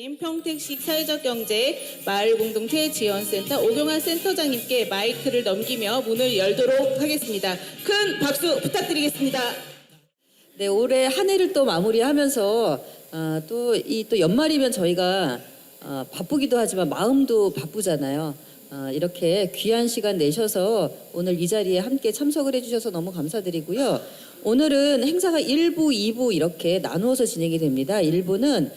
위원장님, 평택시 사회적 경제 마을공동체 지원센터 오경환 센터장님께 마이크를 넘기며 문을 열도록 하겠습니다. 큰 박수 부탁드리겠습니다. 네, 올해 한 해를 또 마무리하면서 또 연말이면 저희가 바쁘기도 하지만 마음도 바쁘잖아요. 이렇게 귀한 시간 내셔서 오늘 이 자리에 함께 참석을 해주셔서 너무 감사드리고요. 오늘은 행사가 1부, 2부 이렇게 나누어서 진행이 됩니다. 1부는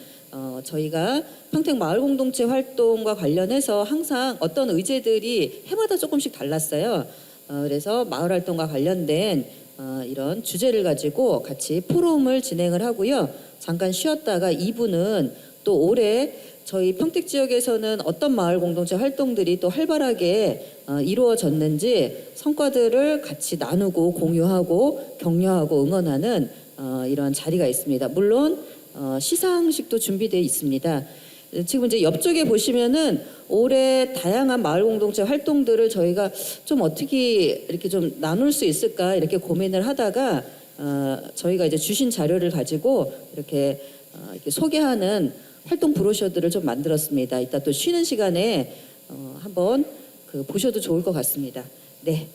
저희가 평택 마을공동체 활동과 관련해서 항상 어떤 의제들이 해마다 조금씩 달랐어요. 그래서 마을활동과 관련된 이런 주제를 가지고 같이 포럼을 진행을 하고요. 잠깐 쉬었다가 2부는 또 올해 저희 평택 지역에서는 어떤 마을 공동체 활동들이 또 활발하게 이루어졌는지 성과들을 같이 나누고 공유하고 격려하고 응원하는 이런 자리가 있습니다. 물론 시상식도 준비되어 있습니다. 지금 이제 옆쪽에 보시면은 올해 다양한 마을 공동체 활동들을 저희가 좀 어떻게 이렇게 좀 나눌 수 있을까 이렇게 고민을 하다가 저희가 이제 주신 자료를 가지고 이렇게 소개하는 활동 브로셔들을 좀 만들었습니다. 이따 또 쉬는 시간에 한번 보셔도 좋을 것 같습니다. 네.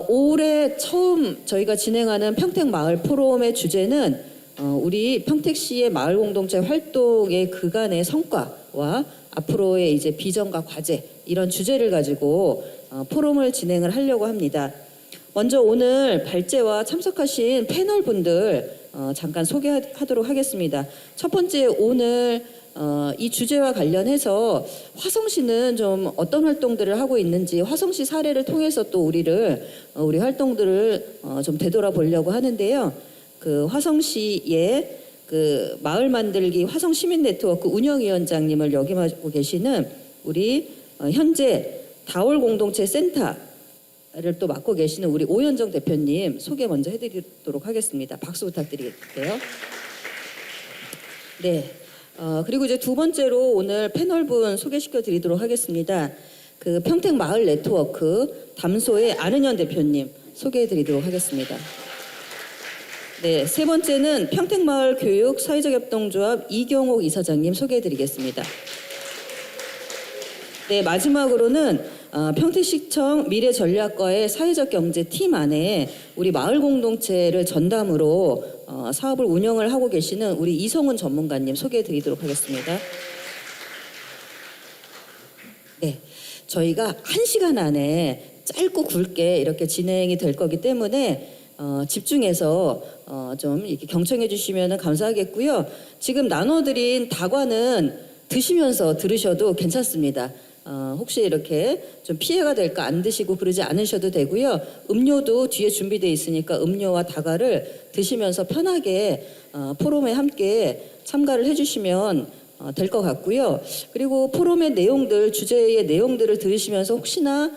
올해 처음 저희가 진행하는 평택 마을 포럼의 주제는 우리 평택시의 마을 공동체 활동의 그간의 성과와 앞으로의 이제 비전과 과제 이런 주제를 가지고 포럼을 진행을 하려고 합니다. 먼저 오늘 발제와 참석하신 패널 분들 잠깐 소개하도록 하겠습니다. 첫 번째 오늘 이 주제와 관련해서 화성시는 좀 어떤 활동들을 하고 있는지 화성시 사례를 통해서 또 우리 활동들을 좀 되돌아보려고 하는데요. 그 화성시의 그 마을 만들기 화성시민네트워크 운영위원장님을 역임하고 계시는 우리 현재 다올 공동체 센터를 또 맡고 계시는 우리 오현정 대표님 소개 먼저 해드리도록 하겠습니다. 박수 부탁드릴게요. 네. 그리고 이제 두 번째로 오늘 패널분 소개시켜 드리도록 하겠습니다. 그 평택 마을 네트워크 담소의 안은현 대표님 소개해 드리도록 하겠습니다. 네. 세 번째는 평택마을 교육 사회적 협동조합 이경옥 이사장님 소개해 드리겠습니다. 네. 마지막으로는 평택시청 미래전략과의 사회적 경제 팀 안에 우리 마을 공동체를 전담으로 사업을 운영을 하고 계시는 우리 이성훈 전문가님 소개해 드리도록 하겠습니다. 네. 저희가 1시간 안에 짧고 굵게 이렇게 진행이 될 거기 때문에 집중해서 좀 이렇게 경청해 주시면 감사하겠고요. 지금 나눠드린 다과는 드시면서 들으셔도 괜찮습니다. 혹시 이렇게 좀 피해가 될까 안 드시고 그러지 않으셔도 되고요. 음료도 뒤에 준비되어 있으니까 음료와 다과를 드시면서 편하게 포럼에 함께 참가를 해주시면 될 것 같고요. 그리고 포럼의 내용들, 주제의 내용들을 들으시면서 혹시나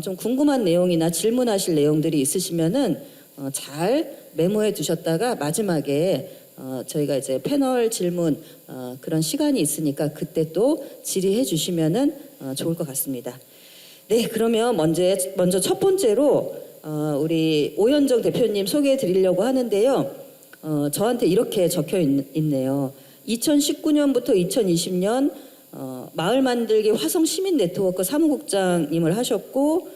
좀 궁금한 내용이나 질문하실 내용들이 있으시면은 잘 메모해 두셨다가 마지막에 저희가 이제 패널 질문 그런 시간이 있으니까 그때 또 질의해 주시면은 좋을 것 같습니다. 네, 그러면 먼저 첫 번째로 우리 오현정 대표님 소개해 드리려고 하는데요. 저한테 이렇게 적혀 있네요. 2019년부터 2020년 마을 만들기 화성 시민 네트워크 사무국장님을 하셨고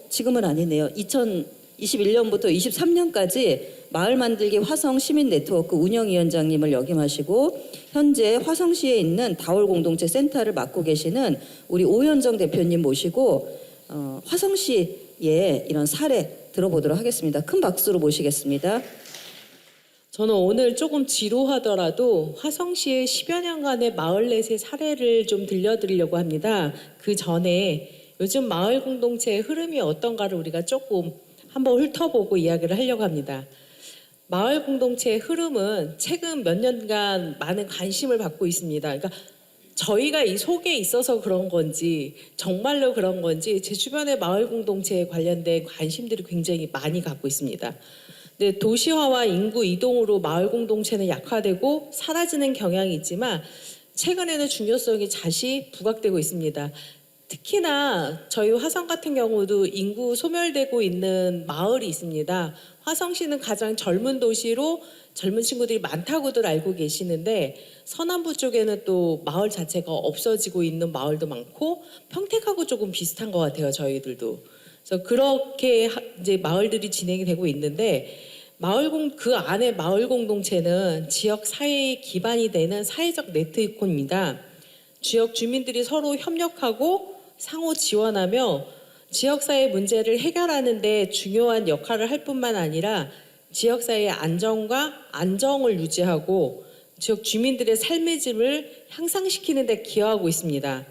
지금은 아니네요. 2021년부터 23년까지 마을 만들기 화성 시민 네트워크 운영위원장님을 역임하시고 현재 화성시에 있는 다올 공동체 센터를 맡고 계시는 우리 오현정 대표님 모시고 화성시의 이런 사례 들어보도록 하겠습니다. 큰 박수로 모시겠습니다. 저는 오늘 조금 지루하더라도 화성시의 10여 년간의 마을넷의 사례를 좀 들려드리려고 합니다. 그 전에 요즘 마을 공동체의 흐름이 어떤가를 우리가 조금 한번 훑어보고 이야기를 하려고 합니다. 마을 공동체의 흐름은 최근 몇 년간 많은 관심을 받고 있습니다. 그러니까 저희가 이 속에 있어서 그런 건지 정말로 그런 건지 제 주변의 마을 공동체에 관련된 관심들이 굉장히 많이 갖고 있습니다. 근데 도시화와 인구 이동으로 마을 공동체는 약화되고 사라지는 경향이 있지만 최근에는 중요성이 다시 부각되고 있습니다. 특히나 저희 화성 같은 경우도 인구 소멸되고 있는 마을이 있습니다. 화성시는 가장 젊은 도시로 젊은 친구들이 많다고들 알고 계시는데 서남부 쪽에는 또 마을 자체가 없어지고 있는 마을도 많고 평택하고 조금 비슷한 것 같아요. 저희들도. 그래서 그렇게 이제 마을들이 진행이 되고 있는데 그 안에 마을 공동체는 지역 사회의 기반이 되는 사회적 네트워크입니다. 지역 주민들이 서로 협력하고 상호 지원하며 지역사회 문제를 해결하는 데 중요한 역할을 할 뿐만 아니라 지역사회의 안정과 안정을 유지하고 지역 주민들의 삶의 질을 향상시키는 데 기여하고 있습니다.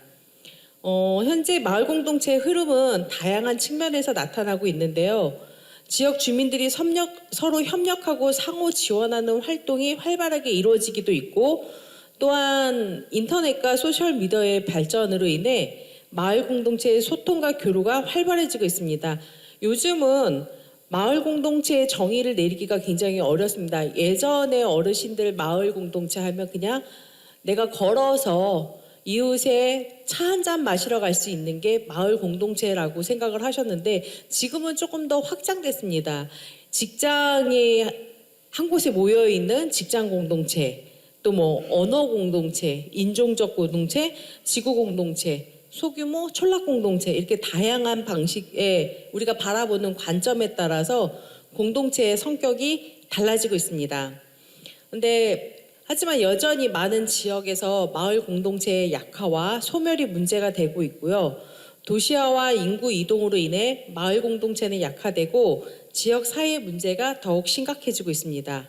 현재 마을 공동체의 흐름은 다양한 측면에서 나타나고 있는데요. 지역 주민들이 서로 협력하고 상호 지원하는 활동이 활발하게 이루어지기도 있고 또한 인터넷과 소셜미디어의 발전으로 인해 마을 공동체의 소통과 교류가 활발해지고 있습니다. 요즘은 마을 공동체의 정의를 내리기가 굉장히 어렵습니다. 예전에 어르신들 마을 공동체 하면 그냥 내가 걸어서 이웃에 차 한 잔 마시러 갈 수 있는 게 마을 공동체라고 생각을 하셨는데 지금은 조금 더 확장됐습니다. 직장에 한 곳에 모여 있는 직장 공동체, 또 뭐 언어 공동체, 인종적 공동체, 지구 공동체, 소규모 촌락 공동체 이렇게 다양한 방식의 우리가 바라보는 관점에 따라서 공동체의 성격이 달라지고 있습니다. 근데 하지만 여전히 많은 지역에서 마을 공동체의 약화와 소멸이 문제가 되고 있고요. 도시화와 인구 이동으로 인해 마을 공동체는 약화되고 지역 사회 문제가 더욱 심각해지고 있습니다.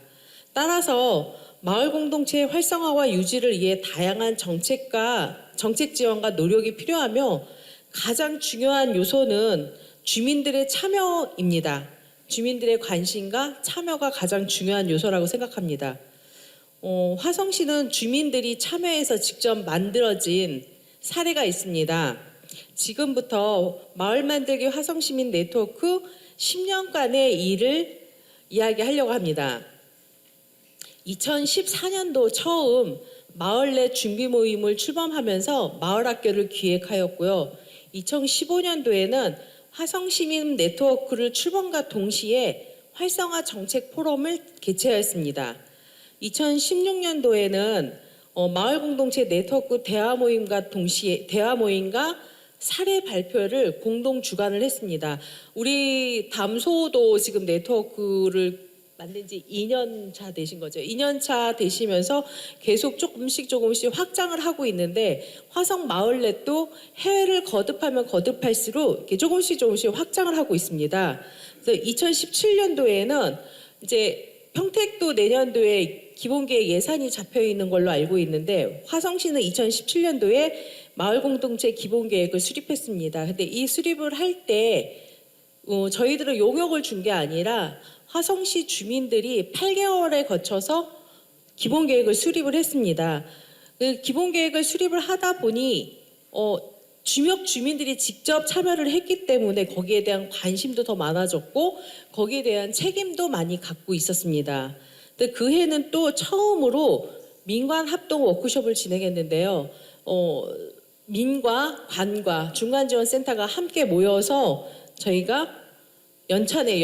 따라서 마을 공동체의 활성화와 유지를 위해 다양한 정책 지원과 노력이 필요하며 가장 중요한 요소는 주민들의 참여입니다. 주민들의 관심과 참여가 가장 중요한 요소라고 생각합니다. 화성시는 주민들이 참여해서 직접 만들어진 사례가 있습니다. 지금부터 마을 만들기 화성시민 네트워크 10년간의 일을 이야기하려고 합니다. 2014년도 처음 마을 내 준비 모임을 출범하면서 마을학교를 기획하였고요. 2015년도에는 화성시민 네트워크를 출범과 동시에 활성화 정책 포럼을 개최하였습니다. 2016년도에는 마을 공동체 네트워크 대화 모임과 사례 발표를 공동 주관을 했습니다. 우리 담소도 지금 네트워크를 만든 지 2년 차 되신 거죠. 2년 차 되시면서 계속 조금씩 확장을 하고 있는데 화성 마을넷도 해외를 거듭하면 거듭할수록 이렇게 조금씩 확장을 하고 있습니다. 그래서 2017년도에는 이제 평택도 내년도에 기본계획 예산이 잡혀 있는 걸로 알고 있는데 화성시는 2017년도에 마을 공동체 기본계획을 수립했습니다. 근데 이 수립을 할 때 저희들은 용역을 준 게 아니라 화성시 주민들이 8개월에 거쳐서 기본계획을 수립을 했습니다. 그 기본계획을 수립을 하다 보니 지역 주민들이 직접 참여를 했기 때문에 거기에 대한 관심도 더 많아졌고 거기에 대한 책임도 많이 갖고 있었습니다. 근데 그 해는 또 처음으로 민관 합동 워크숍을 진행했는데요. 민과 관과 중간지원센터가 함께 모여서 저희가 연찬에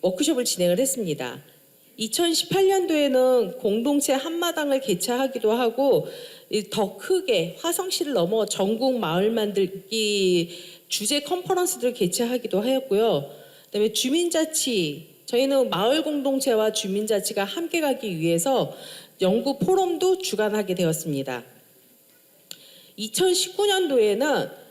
워크숍을 진행을 했습니다. 2018년도에는 공동체 한마당을 개최하기도 하고 더 크게 화성시를 넘어 전국 마을 만들기 주제 컨퍼런스들을 개최하기도 하였고요. 그다음에 주민자치, 저희는 마을 공동체와 주민자치가 함께 가기 위해서 연구 포럼도 주관하게 되었습니다. 2019년도에는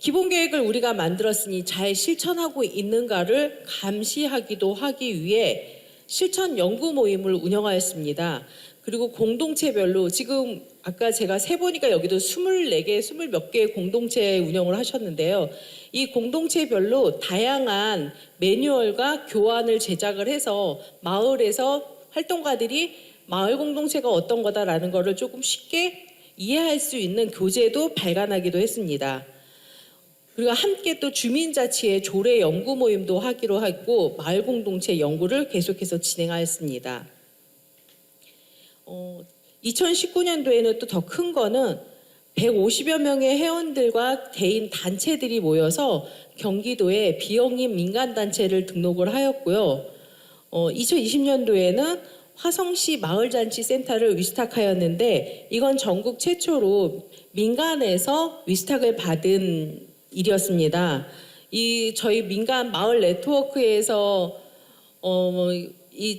기본계획을 우리가 만들었으니 잘 실천하고 있는가를 감시하기도 하기 위해 실천 연구 모임을 운영하였습니다. 그리고 공동체별로 지금 아까 제가 세보니까 여기도 24개, 20몇 개의 공동체 운영을 하셨는데요. 이 공동체별로 다양한 매뉴얼과 교환을 제작을 해서 마을에서 활동가들이 마을 공동체가 어떤 거다라는 거를 조금 쉽게 이해할 수 있는 교재도 발간하기도 했습니다. 그리고 함께 또 주민자치의 조례 연구 모임도 하기로 했고 마을 공동체 연구를 계속해서 진행하였습니다. 2019년도에는 또 더 큰 거는 150여 명의 회원들과 개인 단체들이 모여서 경기도에 비영리 민간단체를 등록을 하였고요. 2020년도에는 화성시 마을잔치센터를 위탁하였는데 이건 전국 최초로 민간에서 위탁을 받은 일이었습니다. 저희 민간 마을 네트워크에서 이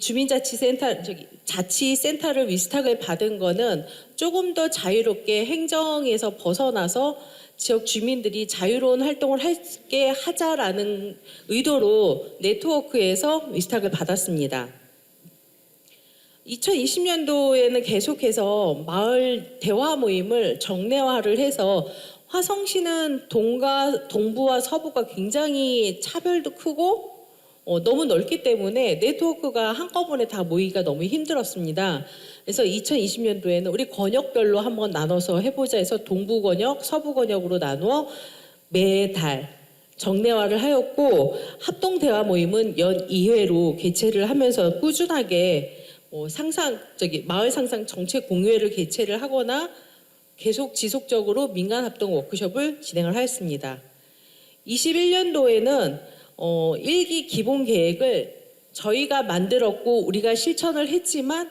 자치센터를 위탁을 받은 거는 조금 더 자유롭게 행정에서 벗어나서 지역 주민들이 자유로운 활동을 하게 하자라는 의도로 네트워크에서 위탁을 받았습니다. 2020년도에는 계속해서 마을 대화 모임을 정례화를 해서 화성시는 동부와 서부가 굉장히 차별도 크고 너무 넓기 때문에 네트워크가 한꺼번에 다 모이기가 너무 힘들었습니다. 그래서 2020년도에는 우리 권역별로 한번 나눠서 해보자 해서 동부 권역, 서부 권역으로 나누어 매달 정례화를 하였고 합동 대화 모임은 연 2회로 개최를 하면서 꾸준하게 마을 상상 정책 공유회를 개최를 하거나 계속 지속적으로 민간 합동 워크숍을 진행을 하였습니다. 21년도에는 1기 기본 계획을 저희가 만들었고 우리가 실천을 했지만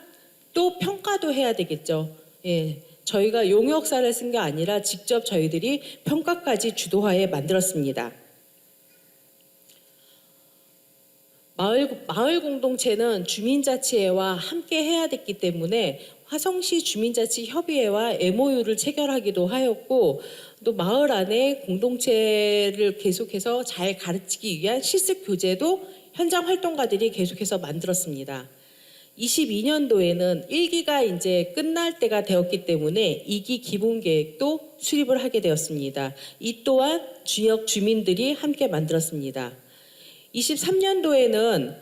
또 평가도 해야 되겠죠. 예, 저희가 용역사를 쓴 게 아니라 직접 저희들이 평가까지 주도하에 만들었습니다. 마을 공동체는 주민자치회와 함께 해야 됐기 때문에 화성시 주민자치협의회와 MOU를 체결하기도 하였고 또 마을 안에 공동체를 계속해서 잘 가르치기 위한 실습 교재도 현장 활동가들이 계속해서 만들었습니다. 22년도에는 1기가 이제 끝날 때가 되었기 때문에 2기 기본계획도 수립을 하게 되었습니다. 이 또한 지역 주민들이 함께 만들었습니다. 23년도에는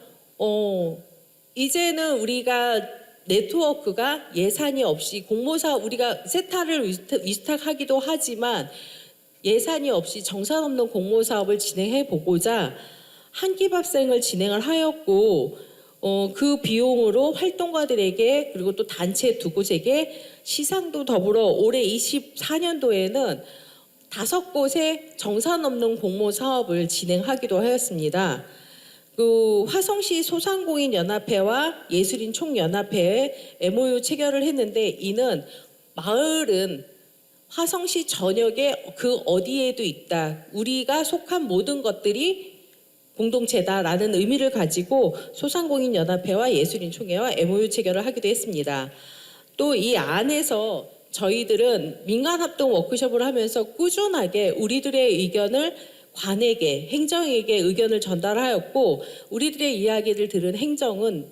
이제는 우리가 네트워크가 예산이 없이 공모사업 우리가 세타를 위탁하기도 하지만 예산이 없이 정산 없는 공모사업을 진행해 보고자 한끼밥생을 진행을 하였고 그 비용으로 활동가들에게 그리고 또 단체 두 곳에게 시상도 더불어 올해 24년도에는 5곳의 정산 없는 공모 사업을 진행하기도 하였습니다. 그 화성시 소상공인연합회와 예술인 총연합회에 MOU 체결을 했는데 이는 마을은 화성시 전역에 그 어디에도 있다. 우리가 속한 모든 것들이 공동체다라는 의미를 가지고 소상공인연합회와 예술인총회와 MOU 체결을 하기도 했습니다. 또 이 안에서 저희들은 민간합동 워크숍을 하면서 꾸준하게 우리들의 의견을 관에게, 행정에게 의견을 전달하였고 우리들의 이야기를 들은 행정은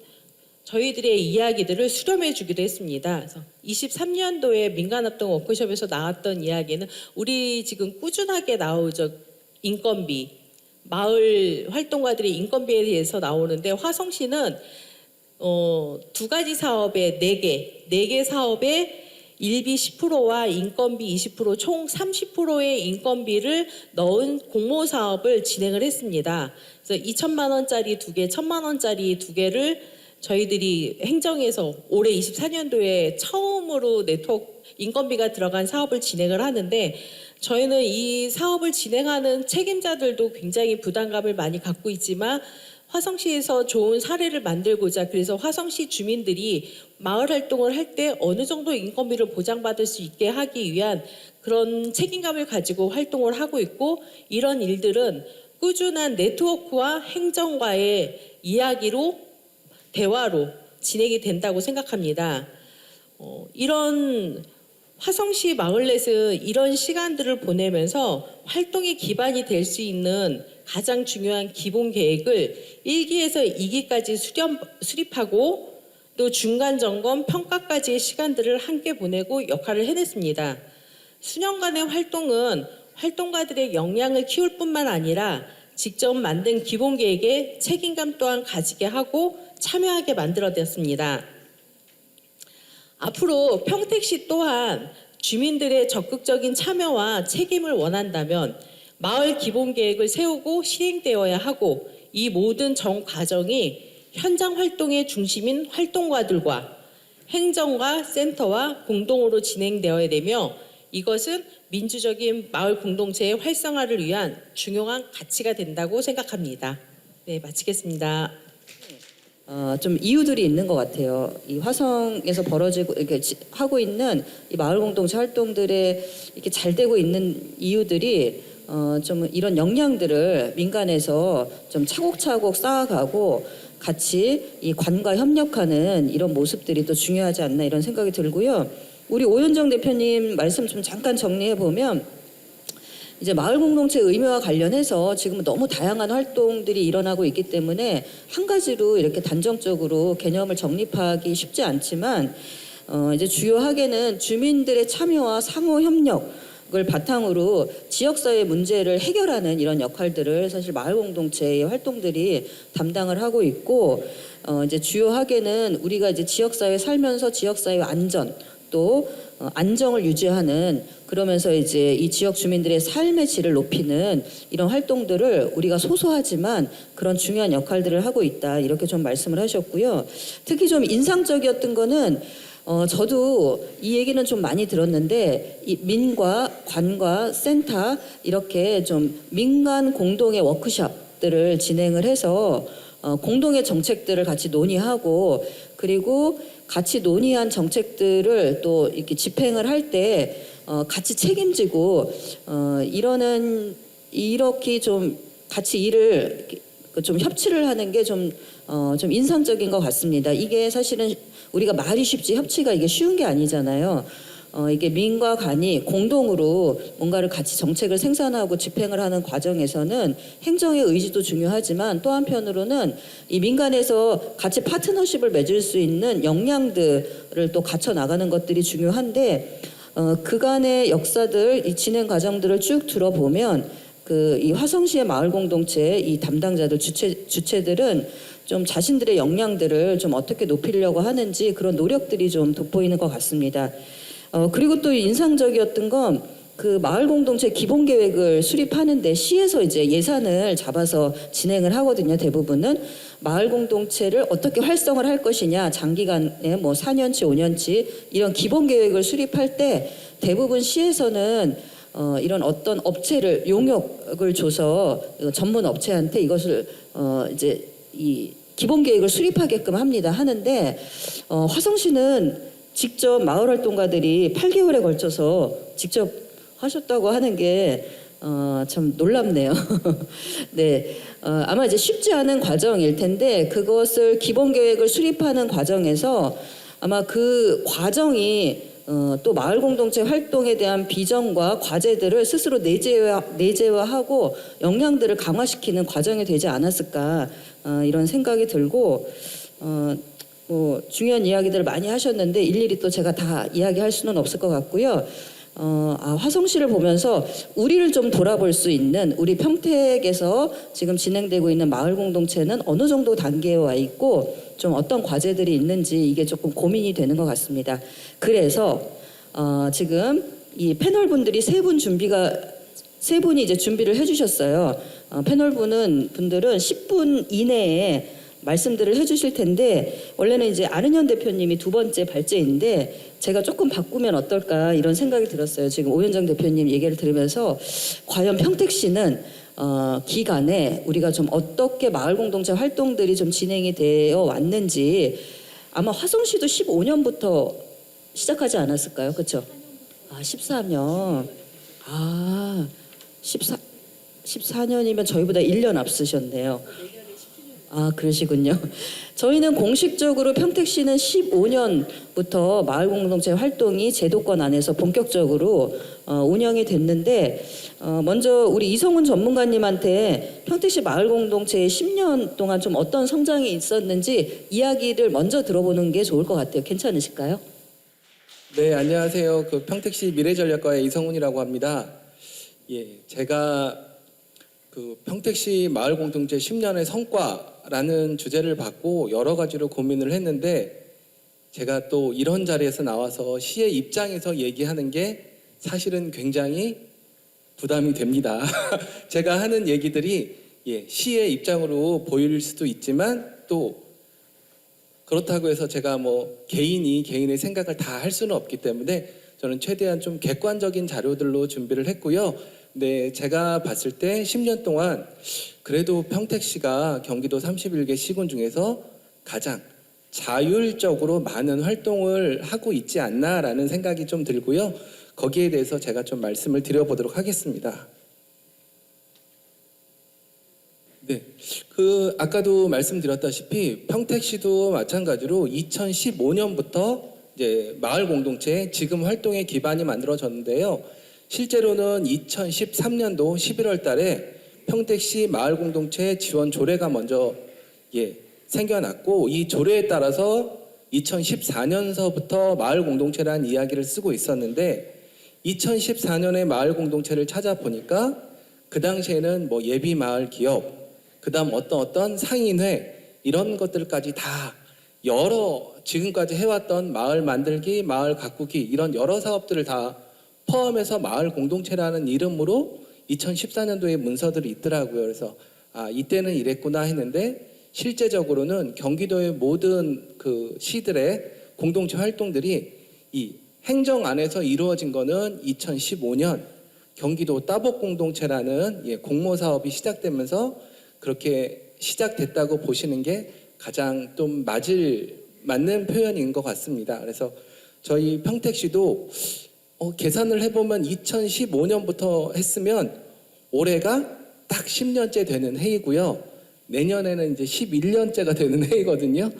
저희들의 이야기들을 수렴해 주기도 했습니다. 그래서 23년도에 민간합동 워크숍에서 나왔던 이야기는 우리 지금 꾸준하게 나오죠. 인건비, 마을 활동가들의 인건비에 대해서 나오는데 화성시는 2가지 사업에 4개 사업에 일비 10%와 인건비 20% 총 30%의 인건비를 넣은 공모 사업을 진행을 했습니다. 그래서 2천만 원짜리 2개, 1천만 원짜리 2개를 저희들이 행정에서 올해 24년도에 처음으로 네트워크 인건비가 들어간 사업을 진행을 하는데 저희는 이 사업을 진행하는 책임자들도 굉장히 부담감을 많이 갖고 있지만 화성시에서 좋은 사례를 만들고자 그래서 화성시 주민들이 마을 활동을 할 때 어느 정도 인건비를 보장받을 수 있게 하기 위한 그런 책임감을 가지고 활동을 하고 있고 이런 일들은 꾸준한 네트워크와 행정과의 이야기로 대화로 진행이 된다고 생각합니다. 이런 화성시 마을넷은 이런 시간들을 보내면서 활동의 기반이 될 수 있는 가장 중요한 기본 계획을 1기에서 2기까지 수립하고 또 중간 점검, 평가까지의 시간들을 함께 보내고 역할을 해냈습니다. 수년간의 활동은 활동가들의 역량을 키울 뿐만 아니라 직접 만든 기본 계획에 책임감 또한 가지게 하고 참여하게 만들어졌습니다. 앞으로 평택시 또한 주민들의 적극적인 참여와 책임을 원한다면 마을 기본 계획을 세우고 실행되어야 하고 이 모든 전 과정이 현장 활동의 중심인 활동가들과 행정과 센터와 공동으로 진행되어야 되며 이것은 민주적인 마을 공동체의 활성화를 위한 중요한 가치가 된다고 생각합니다. 네, 마치겠습니다. 좀 이유들이 있는 것 같아요. 이 화성에서 벌어지고 이렇게 하고 있는 이 마을 공동체 활동들에 이렇게 잘 되고 있는 이유들이 좀 이런 역량들을 민간에서 좀 차곡차곡 쌓아가고 같이 이 관과 협력하는 이런 모습들이 또 중요하지 않나 이런 생각이 들고요. 우리 오현정 대표님 말씀 좀 잠깐 정리해 보면 이제 마을 공동체 의미와 관련해서 지금 너무 다양한 활동들이 일어나고 있기 때문에 한 가지로 이렇게 단정적으로 개념을 정립하기 쉽지 않지만 이제 주요하게는 주민들의 참여와 상호 협력을 바탕으로 지역사회 문제를 해결하는 이런 역할들을 사실 마을 공동체의 활동들이 담당을 하고 있고 이제 주요하게는 우리가 이제 지역사회 살면서 지역사회 안전 또 안정을 유지하는 그러면서 이제 이 지역 주민들의 삶의 질을 높이는 이런 활동들을 우리가 소소하지만 그런 중요한 역할들을 하고 있다 이렇게 좀 말씀을 하셨고요. 특히 좀 인상적이었던 거는 저도 이 얘기는 좀 많이 들었는데 이 민과 관과 센터 이렇게 좀 민간 공동의 워크숍들을 진행을 해서 공동의 정책들을 같이 논의하고 그리고 같이 논의한 정책들을 또 이렇게 집행을 할 때 같이 책임지고 이렇게 좀 같이 일을 좀 협치를 하는 게 좀 인상적인 것 같습니다. 이게 사실은 우리가 말이 쉽지 협치가 이게 쉬운 게 아니잖아요. 이게 민과 관이 공동으로 뭔가를 같이 정책을 생산하고 집행을 하는 과정에서는 행정의 의지도 중요하지만 또 한편으로는 이 민간에서 같이 파트너십을 맺을 수 있는 역량들을 또 갖춰 나가는 것들이 중요한데 그간의 역사들, 이 진행 과정들을 쭉 들어보면 이 화성시의 마을 공동체 이 담당자들 주체들은 좀 자신들의 역량들을 좀 어떻게 높이려고 하는지 그런 노력들이 좀 돋보이는 것 같습니다. 그리고 또 인상적이었던 건 그 마을 공동체 기본 계획을 수립하는데 시에서 이제 예산을 잡아서 진행을 하거든요. 대부분은 마을 공동체를 어떻게 활성화를 할 것이냐, 장기간에 뭐 4년치, 5년치 이런 기본 계획을 수립할 때 대부분 시에서는 이런 어떤 업체를 용역을 줘서 전문 업체한테 이것을 이제 이 기본 계획을 수립하게끔 하는데 화성시는 직접 마을 활동가들이 8개월에 걸쳐서 직접 하셨다고 하는 게 참 놀랍네요. 네, 아마 이제 쉽지 않은 과정일 텐데 그것을 기본 계획을 수립하는 과정에서 아마 그 과정이 또 마을 공동체 활동에 대한 비전과 과제들을 스스로 내재화하고 역량들을 강화시키는 과정이 되지 않았을까 이런 생각이 들고 뭐 중요한 이야기들을 많이 하셨는데 일일이 또 제가 다 이야기할 수는 없을 것 같고요. 화성시를 보면서 우리를 좀 돌아볼 수 있는 우리 평택에서 지금 진행되고 있는 마을 공동체는 어느 정도 단계에 와 있고 좀 어떤 과제들이 있는지 이게 조금 고민이 되는 것 같습니다. 그래서 지금 이 패널 분들이 세 분이 이제 준비를 해주셨어요. 패널 분들은 10분 이내에 말씀들을 해주실 텐데 원래는 이제 안은현 대표님이 두 번째 발제인데 제가 조금 바꾸면 어떨까 이런 생각이 들었어요. 지금 오현정 대표님 얘기를 들으면서 과연 평택시는 기간에 우리가 좀 어떻게 마을 공동체 활동들이 좀 진행이 되어 왔는지 아마 화성시도 15년부터 시작하지 않았을까요? 그렇죠? 14년. 14년이면 저희보다 1년 앞서셨네요. 그러시군요. 저희는 공식적으로 평택시는 15년부터 마을 공동체 활동이 제도권 안에서 본격적으로 운영이 됐는데 먼저 우리 이성훈 전문가님한테 평택시 마을 공동체의 10년 동안 좀 어떤 성장이 있었는지 이야기를 먼저 들어보는 게 좋을 것 같아요. 괜찮으실까요? 네, 안녕하세요. 평택시 미래전략과의 이성훈이라고 합니다. 예, 제가 평택시 마을 공동체 10년의 성과라는 주제를 받고 여러 가지로 고민을 했는데 제가 또 이런 자리에서 나와서 시의 입장에서 얘기하는 게 사실은 굉장히 부담이 됩니다. 제가 하는 얘기들이 시의 입장으로 보일 수도 있지만 또 그렇다고 해서 제가 뭐 개인의 생각을 다 할 수는 없기 때문에 저는 최대한 좀 객관적인 자료들로 준비를 했고요. 네, 제가 봤을 때 10년 동안 그래도 평택시가 경기도 31개 시군 중에서 가장 자율적으로 많은 활동을 하고 있지 않나라는 생각이 좀 들고요. 거기에 대해서 제가 좀 말씀을 드려보도록 하겠습니다. 네, 아까도 말씀드렸다시피 평택시도 마찬가지로 2015년부터 이제 마을 공동체 지금 활동의 기반이 만들어졌는데요. 실제로는 2013년도 11월 달에 평택시 마을 공동체 지원 조례가 먼저 생겨났고, 이 조례에 따라서 2014년서부터 마을 공동체라는 이야기를 쓰고 있었는데, 2014년에 마을 공동체를 찾아보니까 그 당시에는 뭐 예비 마을 기업, 그다음 어떤 상인회 이런 것들까지 다 여러 지금까지 해왔던 마을 만들기, 마을 가꾸기 이런 여러 사업들을 다 포함해서 마을 공동체라는 이름으로 2014년도에 문서들이 있더라고요. 그래서 이때는 이랬구나 했는데, 실제적으로는 경기도의 모든 그 시들의 공동체 활동들이 이 행정 안에서 이루어진 거는 2015년 경기도 따복 공동체라는 공모 사업이 시작되면서 그렇게 시작됐다고 보시는 게 가장 좀 맞는 표현인 것 같습니다. 그래서 저희 평택시도 계산을 해보면 2015년부터 했으면 올해가 딱 10년째 되는 해이고요. 내년에는 이제 11년째가 되는 해이거든요.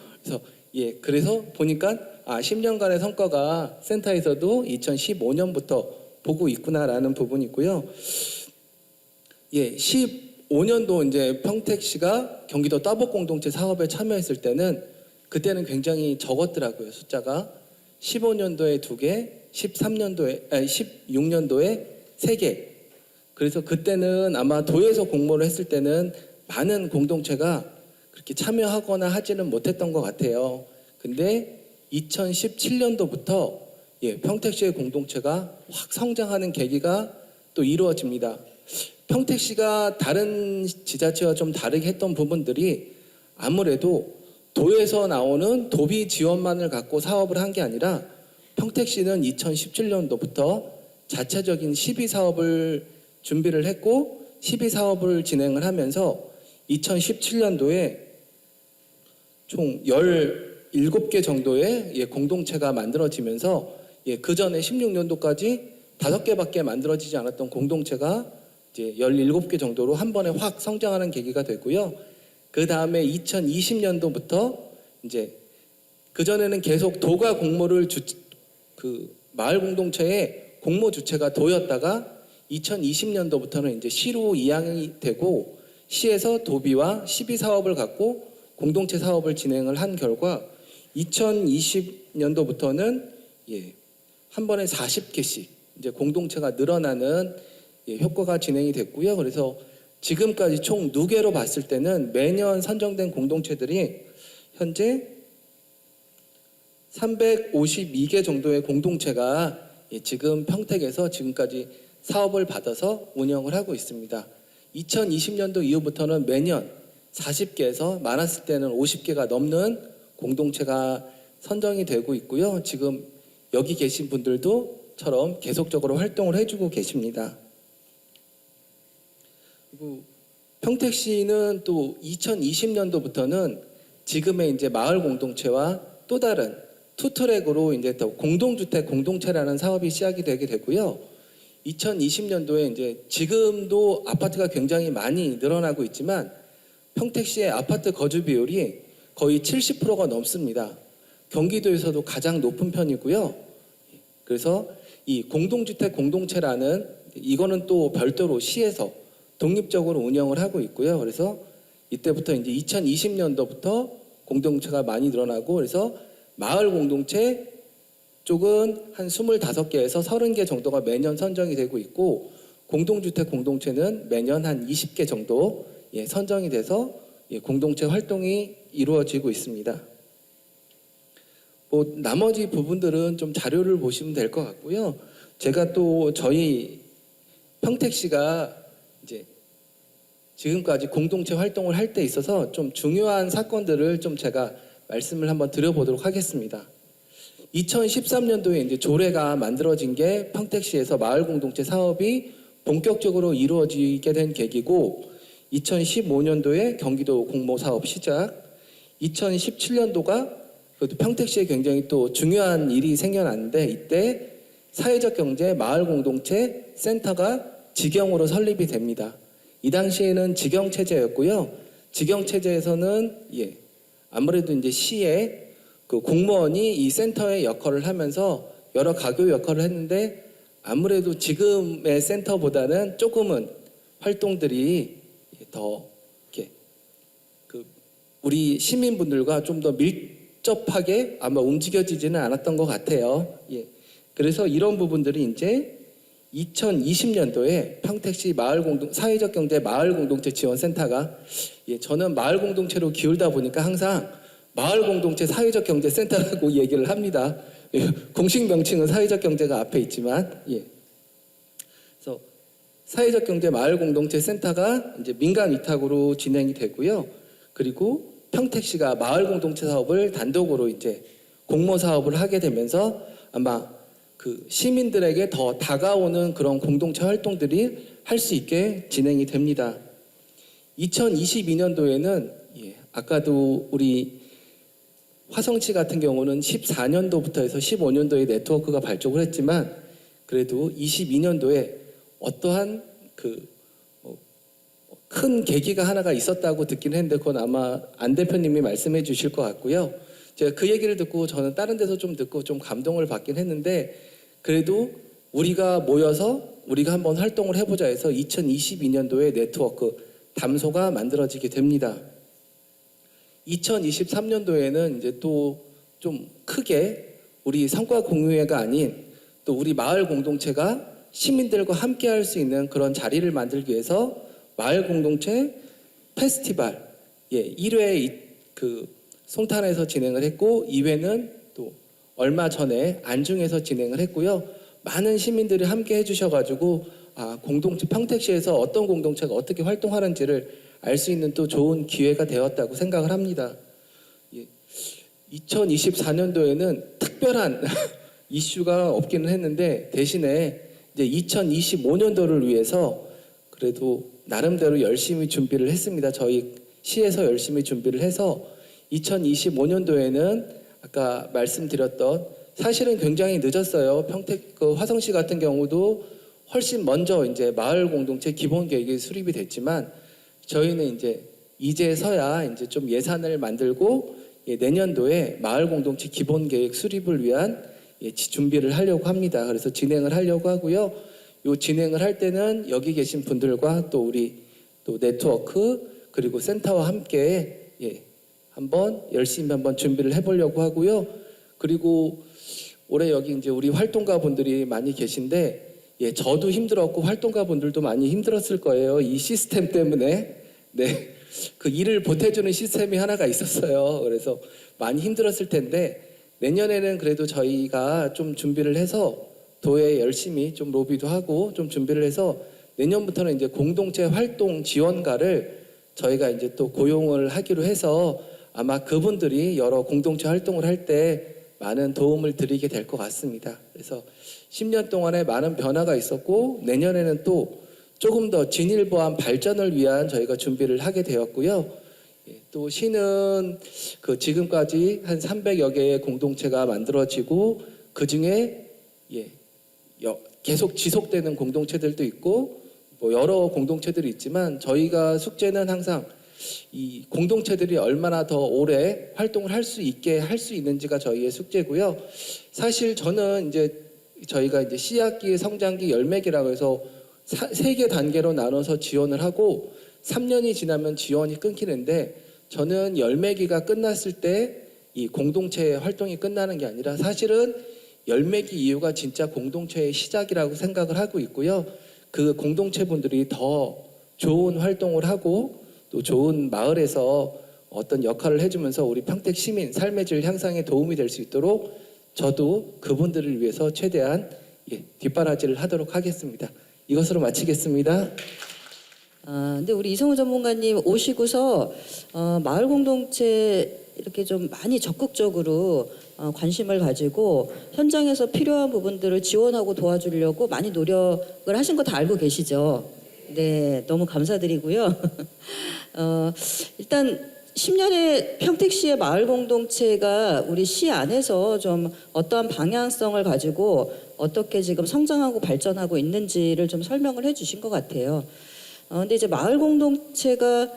그래서 보니까 10년간의 성과가 센터에서도 2015년부터 보고 있구나라는 부분이 있고요. 15년도 이제 평택시가 경기도 따복 공동체 사업에 참여했을 때는 그때는 굉장히 적었더라고요. 숫자가 15년도에 2개, 16년도에 3개. 그래서 그때는 아마 도에서 공모를 했을 때는 많은 공동체가 그렇게 참여하거나 하지는 못했던 것 같아요. 근데 2017년도부터 평택시의 공동체가 확 성장하는 계기가 또 이루어집니다. 평택시가 다른 지자체와 좀 다르게 했던 부분들이 아무래도 도에서 나오는 도비 지원만을 갖고 사업을 한 게 아니라, 평택시는 2017년도부터 자체적인 시비 사업을 준비를 했고 시비 사업을 진행을 하면서 2017년도에 총 17개 정도의 공동체가 만들어지면서 그 전에 16년도까지 5개밖에 만들어지지 않았던 공동체가 이제 17개 정도로 한 번에 확 성장하는 계기가 됐고요. 그 다음에 2020년도부터 이제 그 전에는 계속 도가 공모를 마을 공동체의 공모 주체가 도였다가 2020년도부터는 이제 시로 이양이 되고 시에서 도비와 시비 사업을 갖고 공동체 사업을 진행을 한 결과 2020년도부터는 한 번에 40개씩 이제 공동체가 늘어나는 효과가 진행이 됐고요. 그래서 지금까지 총 누계로 봤을 때는 매년 선정된 공동체들이 현재 352개 정도의 공동체가 지금 평택에서 지금까지 사업을 받아서 운영을 하고 있습니다. 2020년도 이후부터는 매년 40개에서 많았을 때는 50개가 넘는 공동체가 선정이 되고 있고요. 지금 여기 계신 분들도처럼 계속적으로 활동을 해주고 계십니다. 그리고 평택시는 또 2020년도부터는 지금의 이제 마을 공동체와 또 다른 투트랙으로 이제 또 공동주택 공동체라는 사업이 시작이 되게 되고요. 2020년도에 이제 지금도 아파트가 굉장히 많이 늘어나고 있지만 평택시의 아파트 거주 비율이 거의 70%가 넘습니다. 경기도에서도 가장 높은 편이고요. 그래서 이 공동주택 공동체라는 이거는 또 별도로 시에서 독립적으로 운영을 하고 있고요. 그래서 이때부터 이제 2020년도부터 공동체가 많이 늘어나고, 그래서 마을 공동체 쪽은 한 25개에서 30개 정도가 매년 선정이 되고 있고, 공동주택 공동체는 매년 한 20개 정도 선정이 돼서 공동체 활동이 이루어지고 있습니다. 나머지 부분들은 좀 자료를 보시면 될 것 같고요. 제가 또 저희 평택시가 이제 지금까지 공동체 활동을 할 때 있어서 좀 중요한 사건들을 좀 제가 말씀을 한번 드려보도록 하겠습니다. 2013년도에 이제 조례가 만들어진 게 평택시에서 마을 공동체 사업이 본격적으로 이루어지게 된 계기고 2015년도에 경기도 공모 사업 시작, 2017년도가 그것도 평택시에 굉장히 또 중요한 일이 생겨났는데 이때 사회적 경제 마을 공동체 센터가 직영으로 설립이 됩니다. 이 당시에는 직영 체제였고요. 직영 체제에서는 아무래도 이제 시에 그 공무원이 이 센터의 역할을 하면서 여러 가교 역할을 했는데 아무래도 지금의 센터보다는 조금은 활동들이 더 이렇게 그 우리 시민분들과 좀 더 밀접하게 아마 움직여지지는 않았던 것 같아요. 그래서 이런 부분들이 이제 2020년도에 평택시 사회적 경제 마을 공동체 지원센터가 저는 마을 공동체로 기울다 보니까 항상 마을 공동체 사회적 경제 센터라고 얘기를 합니다. 공식 명칭은 사회적 경제가 앞에 있지만 그래서 사회적 경제 마을 공동체 센터가 이제 민간 위탁으로 진행이 되고요. 그리고 평택시가 마을 공동체 사업을 단독으로 이제 공모 사업을 하게 되면서 아마 그 시민들에게 더 다가오는 그런 공동체 활동들이 할 수 있게 진행이 됩니다. 2022년도에는 아까도 우리 화성시 같은 경우는 14년도부터 해서 15년도에 네트워크가 발족을 했지만 그래도 22년도에 어떠한 큰 계기가 하나가 있었다고 듣긴 했는데 그건 아마 안 대표님이 말씀해 주실 것 같고요. 제가 그 얘기를 듣고 저는 다른 데서 좀 듣고 좀 감동을 받긴 했는데 그래도 우리가 모여서 우리가 한번 활동을 해보자 해서 2022년도에 네트워크 담소가 만들어지게 됩니다. 2023년도에는 이제 또 좀 크게 우리 성과 공유회가 아닌 또 우리 마을 공동체가 시민들과 함께 할 수 있는 그런 자리를 만들기 위해서 마을 공동체 페스티벌 1회 그 송탄에서 진행을 했고 2회는 또 얼마 전에 안중에서 진행을 했고요. 많은 시민들이 함께 해주셔가지고 공동체 평택시에서 어떤 공동체가 어떻게 활동하는지를 알 수 있는 또 좋은 기회가 되었다고 생각을 합니다. 2024년도에는 특별한 이슈가 없기는 했는데 대신에 이제 2025년도를 위해서 그래도 나름대로 열심히 준비를 했습니다. 저희 시에서 열심히 준비를 해서 2025년도에는 아까 말씀드렸던 사실은 굉장히 늦었어요. 평택 화성시 같은 경우도 훨씬 먼저 이제 마을 공동체 기본 계획이 수립이 됐지만 저희는 이제서야 이제 좀 예산을 만들고 내년도에 마을 공동체 기본 계획 수립을 위한 준비를 하려고 합니다. 그래서 진행을 하려고 하고요. 요 진행을 할 때는 여기 계신 분들과 또 우리 또 네트워크 그리고 센터와 함께 한번 열심히 한번 준비를 해보려고 하고요. 그리고 올해 여기 이제 우리 활동가 분들이 많이 계신데 저도 힘들었고 활동가 분들도 많이 힘들었을 거예요. 이 시스템 때문에 그 일을 보태주는 시스템이 하나가 있었어요. 그래서 많이 힘들었을 텐데 내년에는 그래도 저희가 좀 준비를 해서 도에 열심히 좀 로비도 하고 좀 준비를 해서 내년부터는 이제 공동체 활동 지원가를 저희가 이제 또 고용을 하기로 해서 아마 그분들이 여러 공동체 활동을 할 때 많은 도움을 드리게 될 것 같습니다. 그래서 10년 동안에 많은 변화가 있었고 내년에는 또 조금 더 진일보한 발전을 위한 저희가 준비를 하게 되었고요. 또 시는 그 지금까지 한 300여 개의 공동체가 만들어지고 그 중에 계속 지속되는 공동체들도 있고 뭐 여러 공동체들이 있지만 저희가 숙제는 항상 이 공동체들이 얼마나 더 오래 활동을 할 수 있게 할 수 있는지가 저희의 숙제고요. 사실 저는 저희가 C학기, 성장기, 열매기라고 해서 3개 단계로 나눠서 지원을 하고 3년이 지나면 지원이 끊기는데 저는 열매기가 끝났을 때 이 공동체 활동이 끝나는 게 아니라 사실은 열매기 이후가 진짜 공동체의 시작이라고 생각을 하고 있고요. 그 공동체 분들이 더 좋은 활동을 하고 또 좋은 마을에서 어떤 역할을 해주면서 우리 평택 시민 삶의 질 향상에 도움이 될 수 있도록 저도 그분들을 위해서 최대한 뒷바라지를 하도록 하겠습니다. 이것으로 마치겠습니다. 근데 우리 이성우 전문가님 오시고서 마을 공동체 이렇게 좀 많이 적극적으로 관심을 가지고 현장에서 필요한 부분들을 지원하고 도와주려고 많이 노력을 하신 거 다 알고 계시죠? 네, 너무 감사드리고요. 일단 10년의 평택시의 마을 공동체가 우리 시 안에서 좀 어떠한 방향성을 가지고 어떻게 지금 성장하고 발전하고 있는지를 좀 설명을 해주신 것 같아요. 근데 이제 마을 공동체가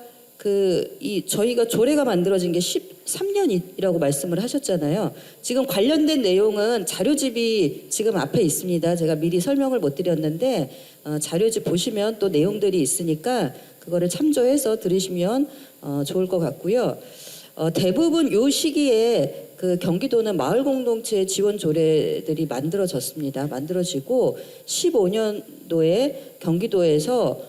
저희가 조례가 만들어진 게 13년이라고 말씀을 하셨잖아요. 지금 관련된 내용은 자료집이 지금 앞에 있습니다. 제가 미리 설명을 못 드렸는데 자료집 보시면 또 내용들이 있으니까 그거를 참조해서 들으시면 좋을 것 같고요. 대부분 요 시기에 경기도는 마을 공동체 지원 조례들이 만들어지고 15년도에 경기도에서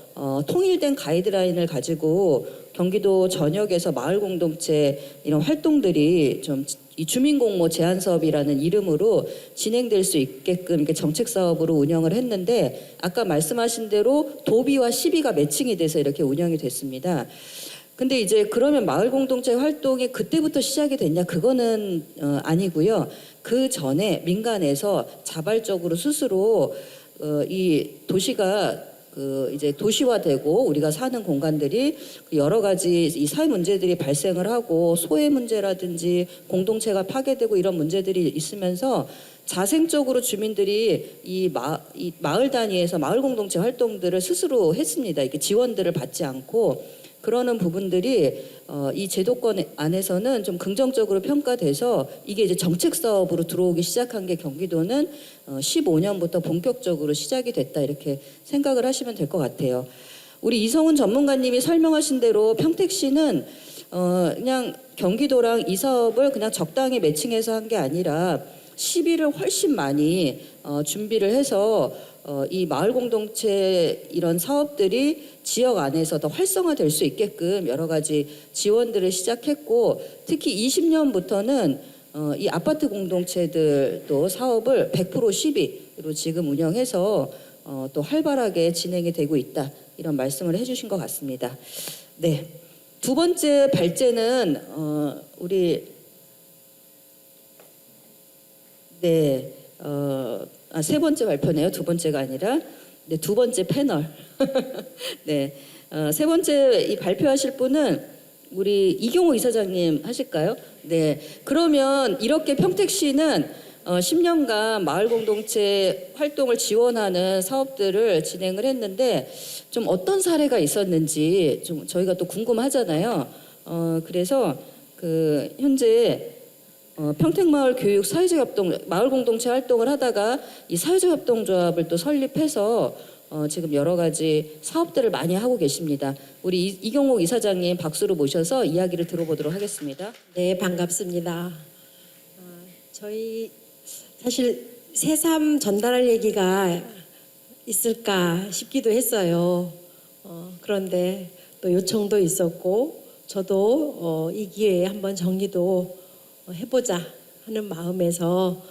통일된 가이드라인을 가지고 경기도 전역에서 마을 공동체 이런 활동들이 좀 이 주민공모 제한 사업이라는 이름으로 진행될 수 있게끔 이렇게 정책 사업으로 운영을 했는데 아까 말씀하신 대로 도비와 시비가 매칭이 돼서 이렇게 운영이 됐습니다. 근데 이제 그러면 마을 공동체 활동이 그때부터 시작이 됐냐? 그거는 아니고요. 그 전에 민간에서 자발적으로 스스로 이 도시가 이제 도시화되고 우리가 사는 공간들이 여러 가지 이 사회 문제들이 발생을 하고 소외 문제라든지 공동체가 파괴되고 이런 문제들이 있으면서 자생적으로 주민들이 이 마을 단위에서 마을 공동체 활동들을 스스로 했습니다. 이렇게 지원들을 받지 않고 그러는 부분들이 이 제도권 안에서는 좀 긍정적으로 평가돼서 이게 이제 정책 사업으로 들어오기 시작한 게 경기도는 15년부터 본격적으로 시작이 됐다 이렇게 생각을 하시면 될 것 같아요. 우리 이성훈 전문가님이 설명하신 대로 평택시는 그냥 경기도랑 이 사업을 그냥 적당히 매칭해서 한 게 아니라 시비를 훨씬 많이 준비를 해서 이 마을 공동체 이런 사업들이 지역 안에서 더 활성화될 수 있게끔 여러 가지 지원들을 시작했고 특히 20년부터는 이 아파트 공동체들도 사업을 100% 시비로 지금 운영해서 또 활발하게 진행이 되고 있다 이런 말씀을 해주신 것 같습니다. 네, 두 번째 발제는 세 번째 발표네요. 두 번째가 아니라 네, 두 번째 패널. 네, 세 번째 이 발표하실 분은 우리 이경호 이사장님 하실까요? 네, 그러면 이렇게 평택시는 10년간 마을 공동체 활동을 지원하는 사업들을 진행을 했는데 좀 어떤 사례가 있었는지 좀 저희가 또 궁금하잖아요. 그래서 현재 평택마을 교육 사회적협동 마을 공동체 활동을 하다가 이 사회적협동조합을 또 설립해서 지금 여러 가지 사업들을 많이 하고 계십니다. 우리 이경옥 이사장님 박수로 모셔서 이야기를 들어보도록 하겠습니다. 네, 반갑습니다. 저희 사실 새삼 전달할 얘기가 있을까 싶기도 했어요. 그런데 또 요청도 있었고 저도 이 기회에 한번 정리도 해보자 하는 마음에서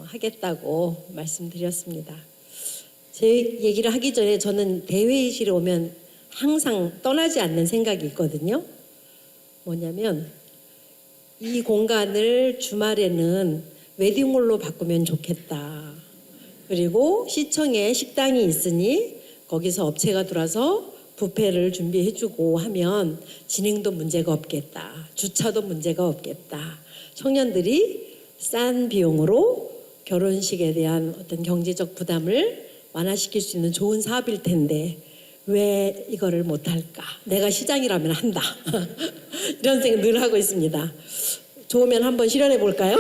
하겠다고 말씀드렸습니다. 제 얘기를 하기 전에 저는 대회의실에 오면 항상 떠나지 않는 생각이 있거든요. 뭐냐면 이 공간을 주말에는 웨딩홀로 바꾸면 좋겠다. 그리고 시청에 식당이 있으니 거기서 업체가 들어와서 뷔페를 준비해주고 하면 진행도 문제가 없겠다. 주차도 문제가 없겠다. 청년들이 싼 비용으로 결혼식에 대한 어떤 경제적 부담을 완화시킬 수 있는 좋은 사업일 텐데 왜 이거를 못할까? 내가 시장이라면 한다. 이런 생각 늘 하고 있습니다. 좋으면 한번 실현해 볼까요?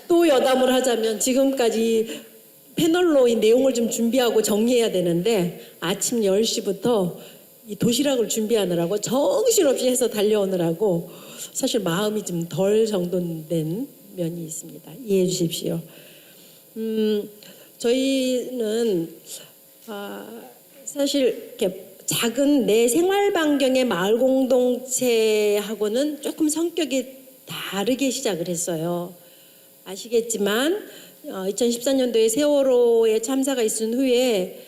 또 여담을 하자면 지금까지 패널로 이 내용을 좀 준비하고 정리해야 되는데 아침 10시부터 이 도시락을 준비하느라고 정신없이 해서 달려오느라고 사실 마음이 좀 덜 정돈된 면이 있습니다. 이해해 주십시오. 저희는 사실 이렇게 작은 내 생활 반경의 마을 공동체하고는 조금 성격이 다르게 시작을 했어요. 아시겠지만 2014년도에 세월호에 참사가 있은 후에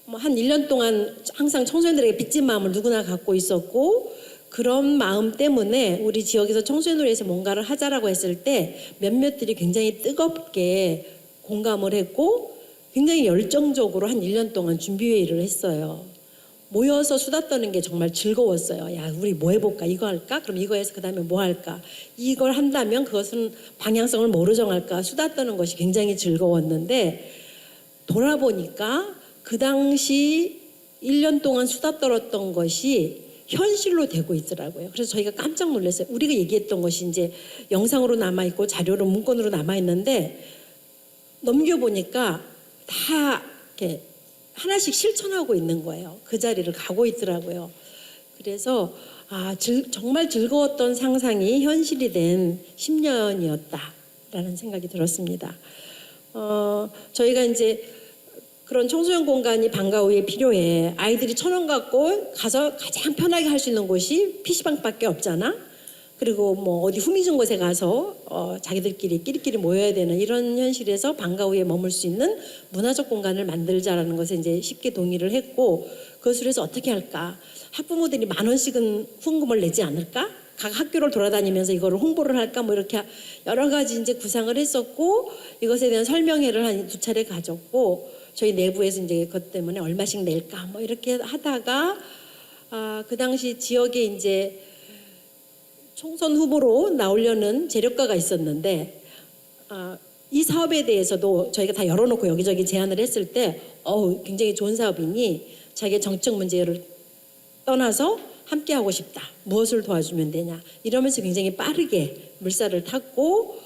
한 1년 동안 항상 청소년들에게 빚진 마음을 누구나 갖고 있었고 그런 마음 때문에 우리 지역에서 청소년을 위해서 뭔가를 하자라고 했을 때 몇몇들이 굉장히 뜨겁게 공감을 했고 굉장히 열정적으로 한 1년 동안 준비회의를 했어요. 모여서 수다 떠는 게 정말 즐거웠어요. 야, 우리 뭐 해볼까? 이거 할까? 그럼 이거 해서 그 다음에 뭐 할까? 이걸 한다면 그것은 방향성을 뭐로 정할까? 수다 떠는 것이 굉장히 즐거웠는데 돌아보니까 그 당시 1년 동안 수다 떨었던 것이 현실로 되고 있더라고요. 그래서 저희가 깜짝 놀랐어요. 우리가 얘기했던 것이 이제 영상으로 남아있고 자료로 문건으로 남아있는데 넘겨보니까 다 이렇게 하나씩 실천하고 있는 거예요. 그 자리를 가고 있더라고요. 그래서 정말 즐거웠던 상상이 현실이 된 10년이었다라는 생각이 들었습니다. 저희가 이제 그런 청소년 공간이 방과 후에 필요해. 아이들이 1,000원 갖고 가서 가장 편하게 할 수 있는 곳이 PC방밖에 없잖아. 그리고 뭐 어디 후미진 곳에 가서 자기들끼리 끼리끼리 모여야 되는 이런 현실에서 방과 후에 머물 수 있는 문화적 공간을 만들자라는 것에 이제 쉽게 동의를 했고 그것을 해서 어떻게 할까? 학부모들이 10,000원씩은 후원금을 내지 않을까? 각 학교를 돌아다니면서 이거를 홍보를 할까? 뭐 이렇게 여러 가지 이제 구상을 했었고 이것에 대한 설명회를 한 2차례 가졌고 저희 내부에서 이제 그것 때문에 얼마씩 낼까? 뭐 이렇게 하다가 그 당시 지역에 이제 총선 후보로 나오려는 재력가가 있었는데 이 사업에 대해서도 저희가 다 열어놓고 여기저기 제안을 했을 때 굉장히 좋은 사업이니 자기의 정책 문제를 떠나서 함께 하고 싶다. 무엇을 도와주면 되냐. 이러면서 굉장히 빠르게 물살을 탔고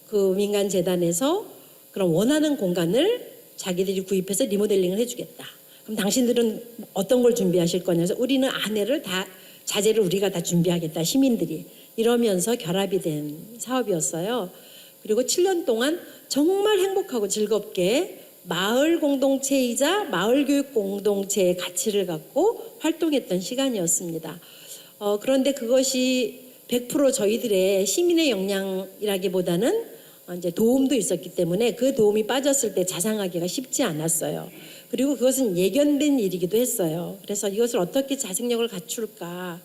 그 민간재단에서 그런 원하는 공간을 자기들이 구입해서 리모델링을 해주겠다. 그럼 당신들은 어떤 걸 준비하실 거냐. 그래서 우리는 안에를 다 자재를 우리가 다 준비하겠다. 시민들이. 이러면서 결합이 된 사업이었어요. 그리고 7년 동안 정말 행복하고 즐겁게 마을 공동체이자 마을 교육 공동체의 가치를 갖고 활동했던 시간이었습니다. 그런데 그것이 100% 저희들의 시민의 역량이라기보다는 이제 도움도 있었기 때문에 그 도움이 빠졌을 때 자상하기가 쉽지 않았어요. 그리고 그것은 예견된 일이기도 했어요. 그래서 이것을 어떻게 자생력을 갖출까?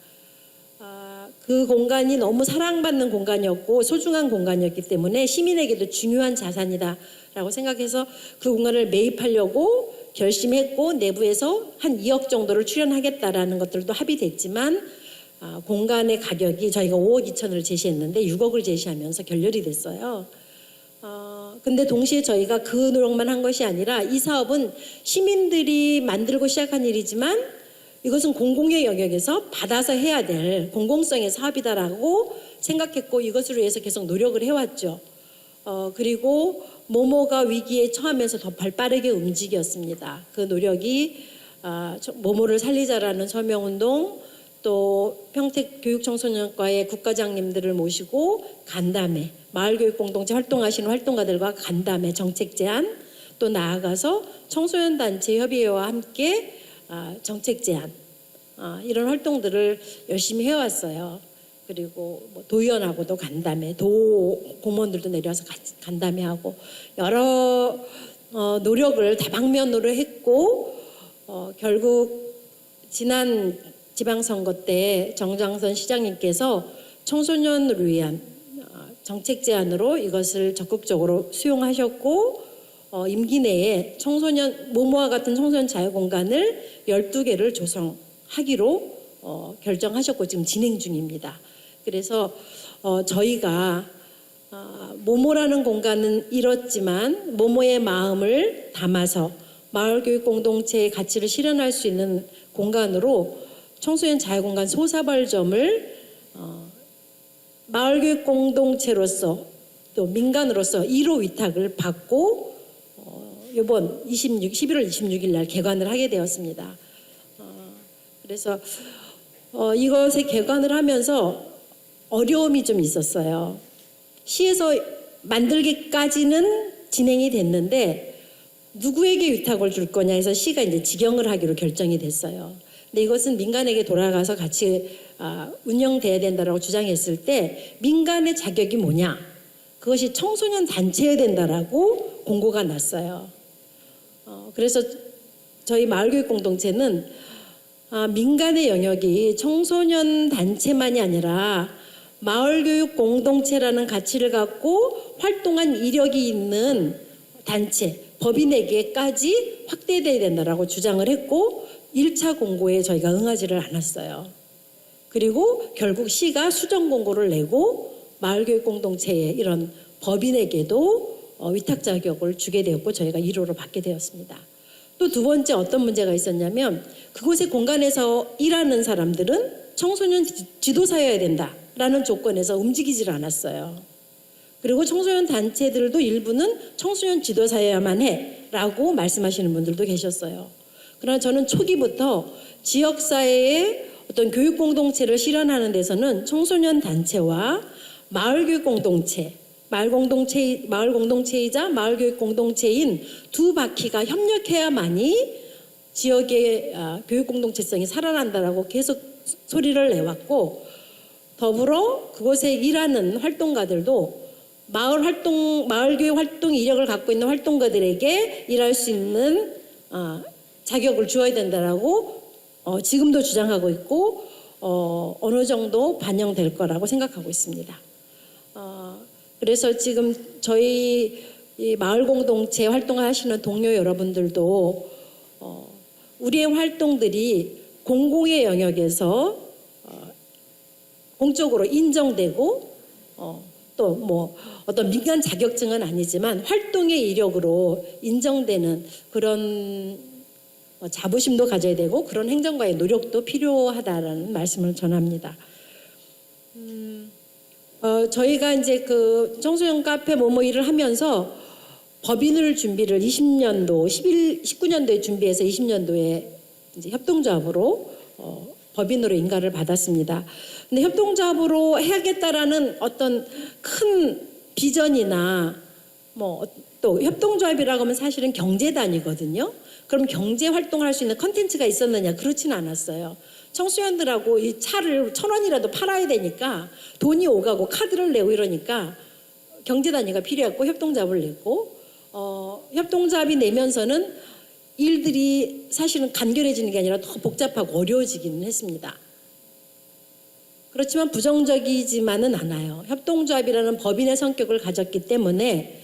그 공간이 너무 사랑받는 공간이었고 소중한 공간이었기 때문에 시민에게도 중요한 자산이다라고 생각해서 그 공간을 매입하려고 결심했고 내부에서 한 2억 정도를 출연하겠다라는 것들도 합의됐지만 공간의 가격이 저희가 5억 2천을 제시했는데 6억을 제시하면서 결렬이 됐어요. 근데 동시에 저희가 그 노력만 한 것이 아니라 이 사업은 시민들이 만들고 시작한 일이지만 이것은 공공의 영역에서 받아서 해야 될 공공성의 사업이다라고 생각했고 이것을 위해서 계속 노력을 해왔죠. 그리고 모모가 위기에 처하면서 더 발빠르게 움직였습니다. 그 노력이 모모를 살리자라는 서명운동 또 평택교육청소년과의 국가장님들을 모시고 간담회 마을교육공동체 활동하시는 활동가들과 간담회 정책 제안 또 나아가서 청소년단체 협의회와 함께 정책 제안 이런 활동들을 열심히 해왔어요. 그리고 뭐 도의원하고도 간담회, 도 공무원들도 내려와서 같이 간담회하고 여러 노력을 다방면으로 했고 결국 지난 지방선거 때 정장선 시장님께서 청소년을 위한 정책 제안으로 이것을 적극적으로 수용하셨고 임기 내에 모모와 같은 청소년 자유공간을 12개를 조성하기로 결정하셨고 지금 진행 중입니다. 그래서 저희가 모모라는 공간은 잃었지만 모모의 마음을 담아서 마을교육 공동체의 가치를 실현할 수 있는 공간으로 청소년 자유공간 소사발점을 마을교육 공동체로서 또 민간으로서 1호 위탁을 받고 이번 11월 26일 날 개관을 하게 되었습니다. 그래서 이것에 개관을 하면서 어려움이 좀 있었어요. 시에서 만들기까지는 진행이 됐는데 누구에게 위탁을 줄 거냐 해서 시가 이제 직영을 하기로 결정이 됐어요. 근데 이것은 민간에게 돌아가서 같이 운영돼야 된다라고 주장했을 때 민간의 자격이 뭐냐? 그것이 청소년 단체여야 된다라고 공고가 났어요. 그래서 저희 마을교육 공동체는 민간의 영역이 청소년 단체만이 아니라 마을교육 공동체라는 가치를 갖고 활동한 이력이 있는 단체, 법인에게까지 확대돼야 된다라고 주장을 했고 1차 공고에 저희가 응하지를 않았어요. 그리고 결국 시가 수정 공고를 내고 마을교육 공동체의 이런 법인에게도 위탁 자격을 주게 되었고 저희가 1호를 받게 되었습니다. 또 두 번째 어떤 문제가 있었냐면 그곳의 공간에서 일하는 사람들은 청소년 지도사여야 된다라는 조건에서 움직이질 않았어요. 그리고 청소년 단체들도 일부는 청소년 지도사여야만 해라고 말씀하시는 분들도 계셨어요. 그러나 저는 초기부터 지역사회의 어떤 교육 공동체를 실현하는 데서는 청소년 단체와 마을 교육 공동체, 마을 공동체이자 마을 교육 공동체인 두 바퀴가 협력해야만이 지역의 교육 공동체성이 살아난다라고 계속 소리를 내왔고 더불어 그곳에 일하는 활동가들도 마을 교육 활동 이력을 갖고 있는 활동가들에게 일할 수 있는 자격을 주어야 된다라고 지금도 주장하고 있고 어느 정도 반영될 거라고 생각하고 있습니다. 그래서 지금 저희 이 마을 공동체 활동하시는 동료 여러분들도 우리의 활동들이 공공의 영역에서 공적으로 인정되고 또 뭐 어떤 민간 자격증은 아니지만 활동의 이력으로 인정되는 그런 자부심도 가져야 되고 그런 행정가의 노력도 필요하다라는 말씀을 전합니다. 저희가 이제 그 청소년 카페 뭐뭐 일을 하면서 법인을 준비를 19년도에 준비해서 20년도에 이제 협동조합으로 법인으로 인가를 받았습니다. 근데 협동조합으로 해야겠다라는 어떤 큰 비전이나 뭐 또 협동조합이라고 하면 사실은 경제단이거든요. 그럼 경제 활동을 할 수 있는 컨텐츠가 있었느냐? 그렇지는 않았어요. 청소년들하고 이 차를 1,000원이라도 팔아야 되니까 돈이 오가고 카드를 내고 이러니까 경제단위가 필요했고 협동조합을 냈고 협동조합이 내면서는 일들이 사실은 간결해지는 게 아니라 더 복잡하고 어려워지기는 했습니다. 그렇지만 부정적이지만은 않아요. 협동조합이라는 법인의 성격을 가졌기 때문에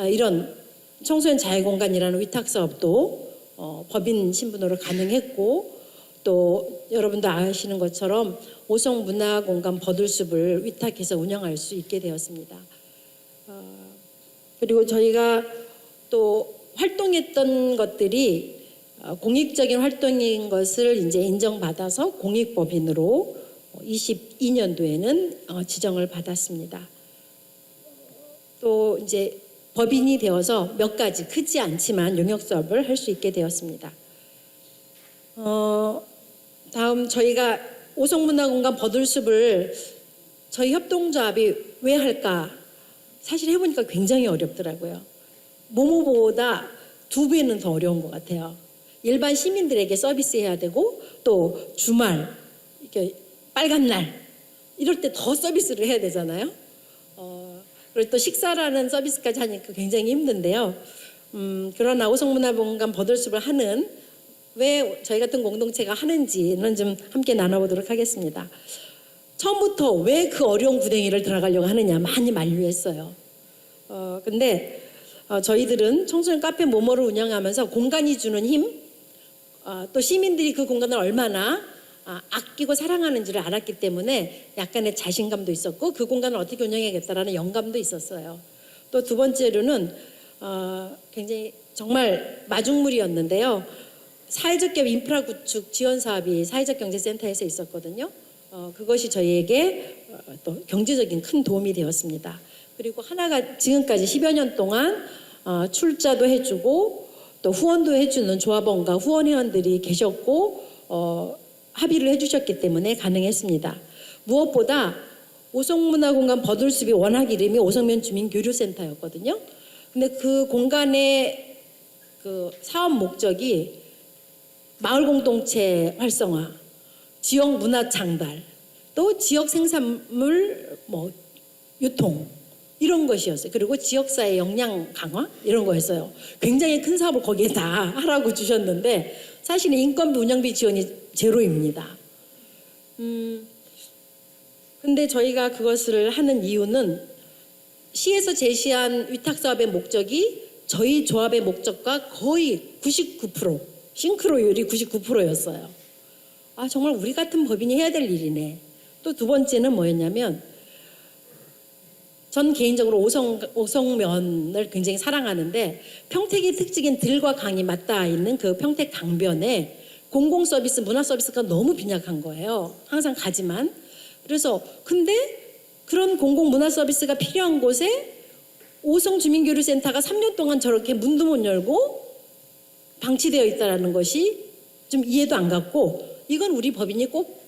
이런 청소년 자유공간이라는 위탁사업도 법인 신분으로 가능했고 또 여러분도 아시는 것처럼 오송문화공간 버들숲을 위탁해서 운영할 수 있게 되었습니다. 그리고 저희가 또 활동했던 것들이 공익적인 활동인 것을 이제 인정받아서 공익법인으로 22년도에는 지정을 받았습니다. 또 이제 법인이 되어서 몇 가지 크지 않지만 용역사업을 할 수 있게 되었습니다. 다음 저희가 오송문화공간 버들숲을 저희 협동조합이 왜 할까? 사실 해보니까 굉장히 어렵더라고요. 모모보다 2배는 더 어려운 것 같아요. 일반 시민들에게 서비스해야 되고 또 주말, 이렇게 빨간 날 이럴 때 더 서비스를 해야 되잖아요. 그리고 또 식사라는 서비스까지 하니까 굉장히 힘든데요. 그러나 오송문화공간 버들숲을 하는 왜 저희 같은 공동체가 하는지는 좀 함께 나눠보도록 하겠습니다. 처음부터 왜 그 어려운 구덩이를 들어가려고 하느냐 많이 만류했어요. 근데 저희들은 청소년 카페 모모를 운영하면서 공간이 주는 힘, 또 시민들이 그 공간을 얼마나 아끼고 사랑하는지를 알았기 때문에 약간의 자신감도 있었고 그 공간을 어떻게 운영해야겠다라는 영감도 있었어요. 또 두 번째로는 굉장히 정말 마중물이었는데요. 사회적 기업 인프라 구축 지원 사업이 사회적 경제센터에서 있었거든요. 그것이 저희에게 또 경제적인 큰 도움이 되었습니다. 그리고 하나가 지금까지 10여 년 동안 출자도 해주고 또 후원도 해주는 조합원과 후원회원들이 계셨고 합의를 해주셨기 때문에 가능했습니다. 무엇보다 오송문화공간 버들숲이 워낙 이름이 오송면 주민교류센터였거든요. 근데 그 공간의 그 사업 목적이 마을 공동체 활성화, 지역 문화 창달, 또 지역 생산물 유통 이런 것이었어요. 그리고 지역사회 역량 강화 이런 거였어요. 굉장히 큰 사업을 거기에 다 하라고 주셨는데 사실은 인건비 운영비 지원이 제로입니다. 근데 저희가 그것을 하는 이유는 시에서 제시한 위탁사업의 목적이 저희 조합의 목적과 거의 99% 싱크로율이 99%였어요. 아 정말 우리 같은 법인이 해야 될 일이네. 또 두 번째는 뭐였냐면 전 개인적으로 오성면을 굉장히 사랑하는데 평택의 특징인 들과 강이 맞닿아 있는 그 평택 강변에 공공 서비스, 문화 서비스가 너무 빈약한 거예요. 항상 가지만. 그래서 근데 그런 공공 문화 서비스가 필요한 곳에 오성 주민교류센터가 3년 동안 저렇게 문도 못 열고 방치되어 있다는 것이 좀 이해도 안 갔고 이건 우리 법인이 꼭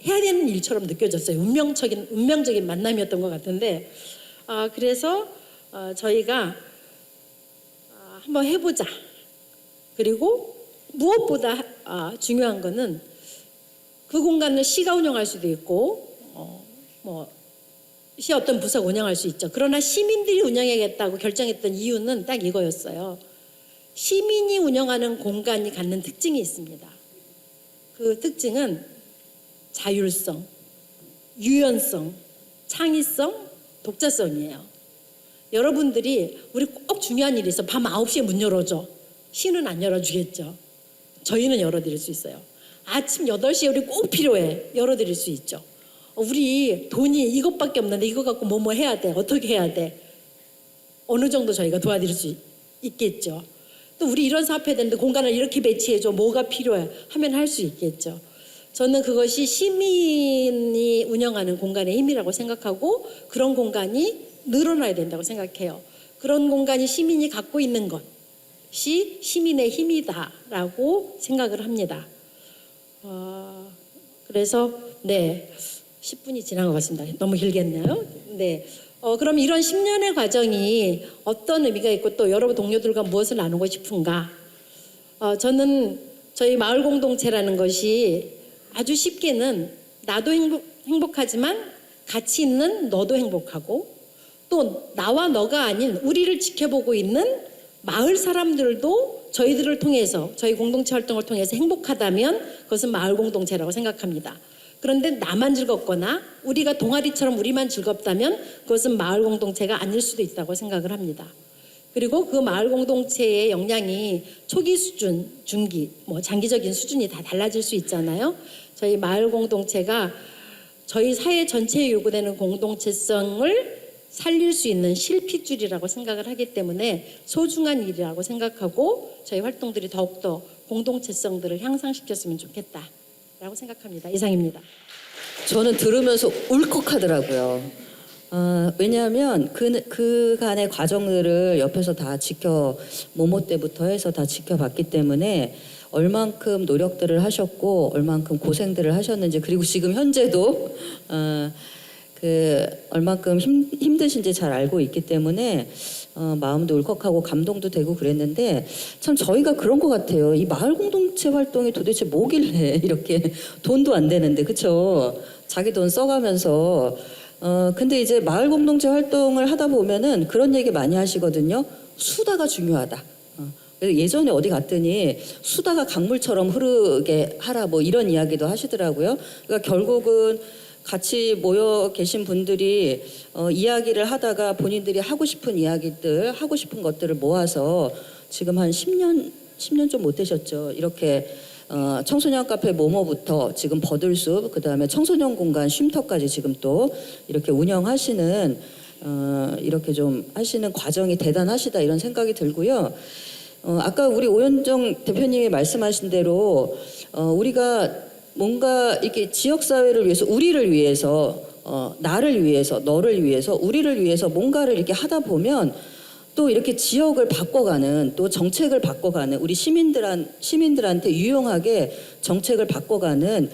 해야 되는 일처럼 느껴졌어요. 운명적인 만남이었던 것 같은데 그래서 저희가 한번 해보자. 그리고 무엇보다 중요한 거는 그 공간을 시가 운영할 수도 있고 시 어떤 부서가 운영할 수 있죠. 그러나 시민들이 운영하겠다고 결정했던 이유는 딱 이거였어요. 시민이 운영하는 공간이 갖는 특징이 있습니다. 그 특징은 자율성, 유연성, 창의성, 독자성이에요. 여러분들이 우리 꼭 중요한 일이 있어. 밤 9시에 문 열어줘. 시는 안 열어주겠죠. 저희는 열어드릴 수 있어요. 아침 8시에 우리 꼭 필요해. 열어드릴 수 있죠. 우리 돈이 이것밖에 없는데 이거 갖고 뭐 해야 돼? 어떻게 해야 돼? 어느 정도 저희가 도와드릴 수 있겠죠. 또 우리 이런 사업 해야 되는데 공간을 이렇게 배치해줘. 뭐가 필요해? 하면 할 수 있겠죠. 저는 그것이 시민이 운영하는 공간의 힘이라고 생각하고 그런 공간이 늘어나야 된다고 생각해요. 그런 공간이 시민이 갖고 있는 것이 시민의 힘이다라고 생각을 합니다. 그래서 네 10분이 지난 것 같습니다. 너무 길겠네요. 네. 그럼 이런 10년의 과정이 어떤 의미가 있고 또 여러분 동료들과 무엇을 나누고 싶은가? 저는 저희 마을 공동체라는 것이 아주 쉽게는 나도 행복하지만 가치 있는 너도 행복하고 또 나와 너가 아닌 우리를 지켜보고 있는 마을 사람들도 저희들을 통해서 저희 공동체 활동을 통해서 행복하다면 그것은 마을 공동체라고 생각합니다. 그런데 나만 즐겁거나 우리가 동아리처럼 우리만 즐겁다면 그것은 마을 공동체가 아닐 수도 있다고 생각을 합니다. 그리고 그 마을 공동체의 역량이 초기 수준, 중기, 장기적인 수준이 다 달라질 수 있잖아요. 저희 마을 공동체가 저희 사회 전체에 요구되는 공동체성을 살릴 수 있는 실핏줄이라고 생각을 하기 때문에 소중한 일이라고 생각하고 저희 활동들이 더욱더 공동체성들을 향상시켰으면 좋겠다라고 생각합니다. 이상입니다. 저는 들으면서 울컥하더라고요. 왜냐하면 그간의 과정들을 옆에서 다 모모 때부터 해서 다 지켜봤기 때문에 얼만큼 노력들을 하셨고 얼만큼 고생들을 하셨는지 그리고 지금 현재도 얼만큼 힘드신지 잘 알고 있기 때문에 마음도 울컥하고 감동도 되고 그랬는데 참 저희가 그런 것 같아요. 이 마을 공동체 활동이 도대체 뭐길래 이렇게 돈도 안 되는데 그쵸? 자기 돈 써가면서 근데 이제 마을 공동체 활동을 하다 보면은 그런 얘기 많이 하시거든요. 수다가 중요하다. 그래서 예전에 어디 갔더니 수다가 강물처럼 흐르게 하라 이런 이야기도 하시더라고요. 그러니까 결국은 같이 모여 계신 분들이 이야기를 하다가 본인들이 하고 싶은 이야기들, 하고 싶은 것들을 모아서 지금 한 10년 좀 못 되셨죠. 이렇게 청소년 카페 모모부터 지금 버들숲, 그다음에 청소년 공간 쉼터까지 지금 또 이렇게 운영하시는 이렇게 좀 하시는 과정이 대단하시다 이런 생각이 들고요. 아까 우리 오현정 대표님이 말씀하신 대로 우리가 뭔가 이렇게 지역사회를 위해서 우리를 위해서 나를 위해서 너를 위해서 우리를 위해서 뭔가를 이렇게 하다 보면 또 이렇게 지역을 바꿔가는 또 정책을 바꿔가는 우리 시민들한테 유용하게 정책을 바꿔가는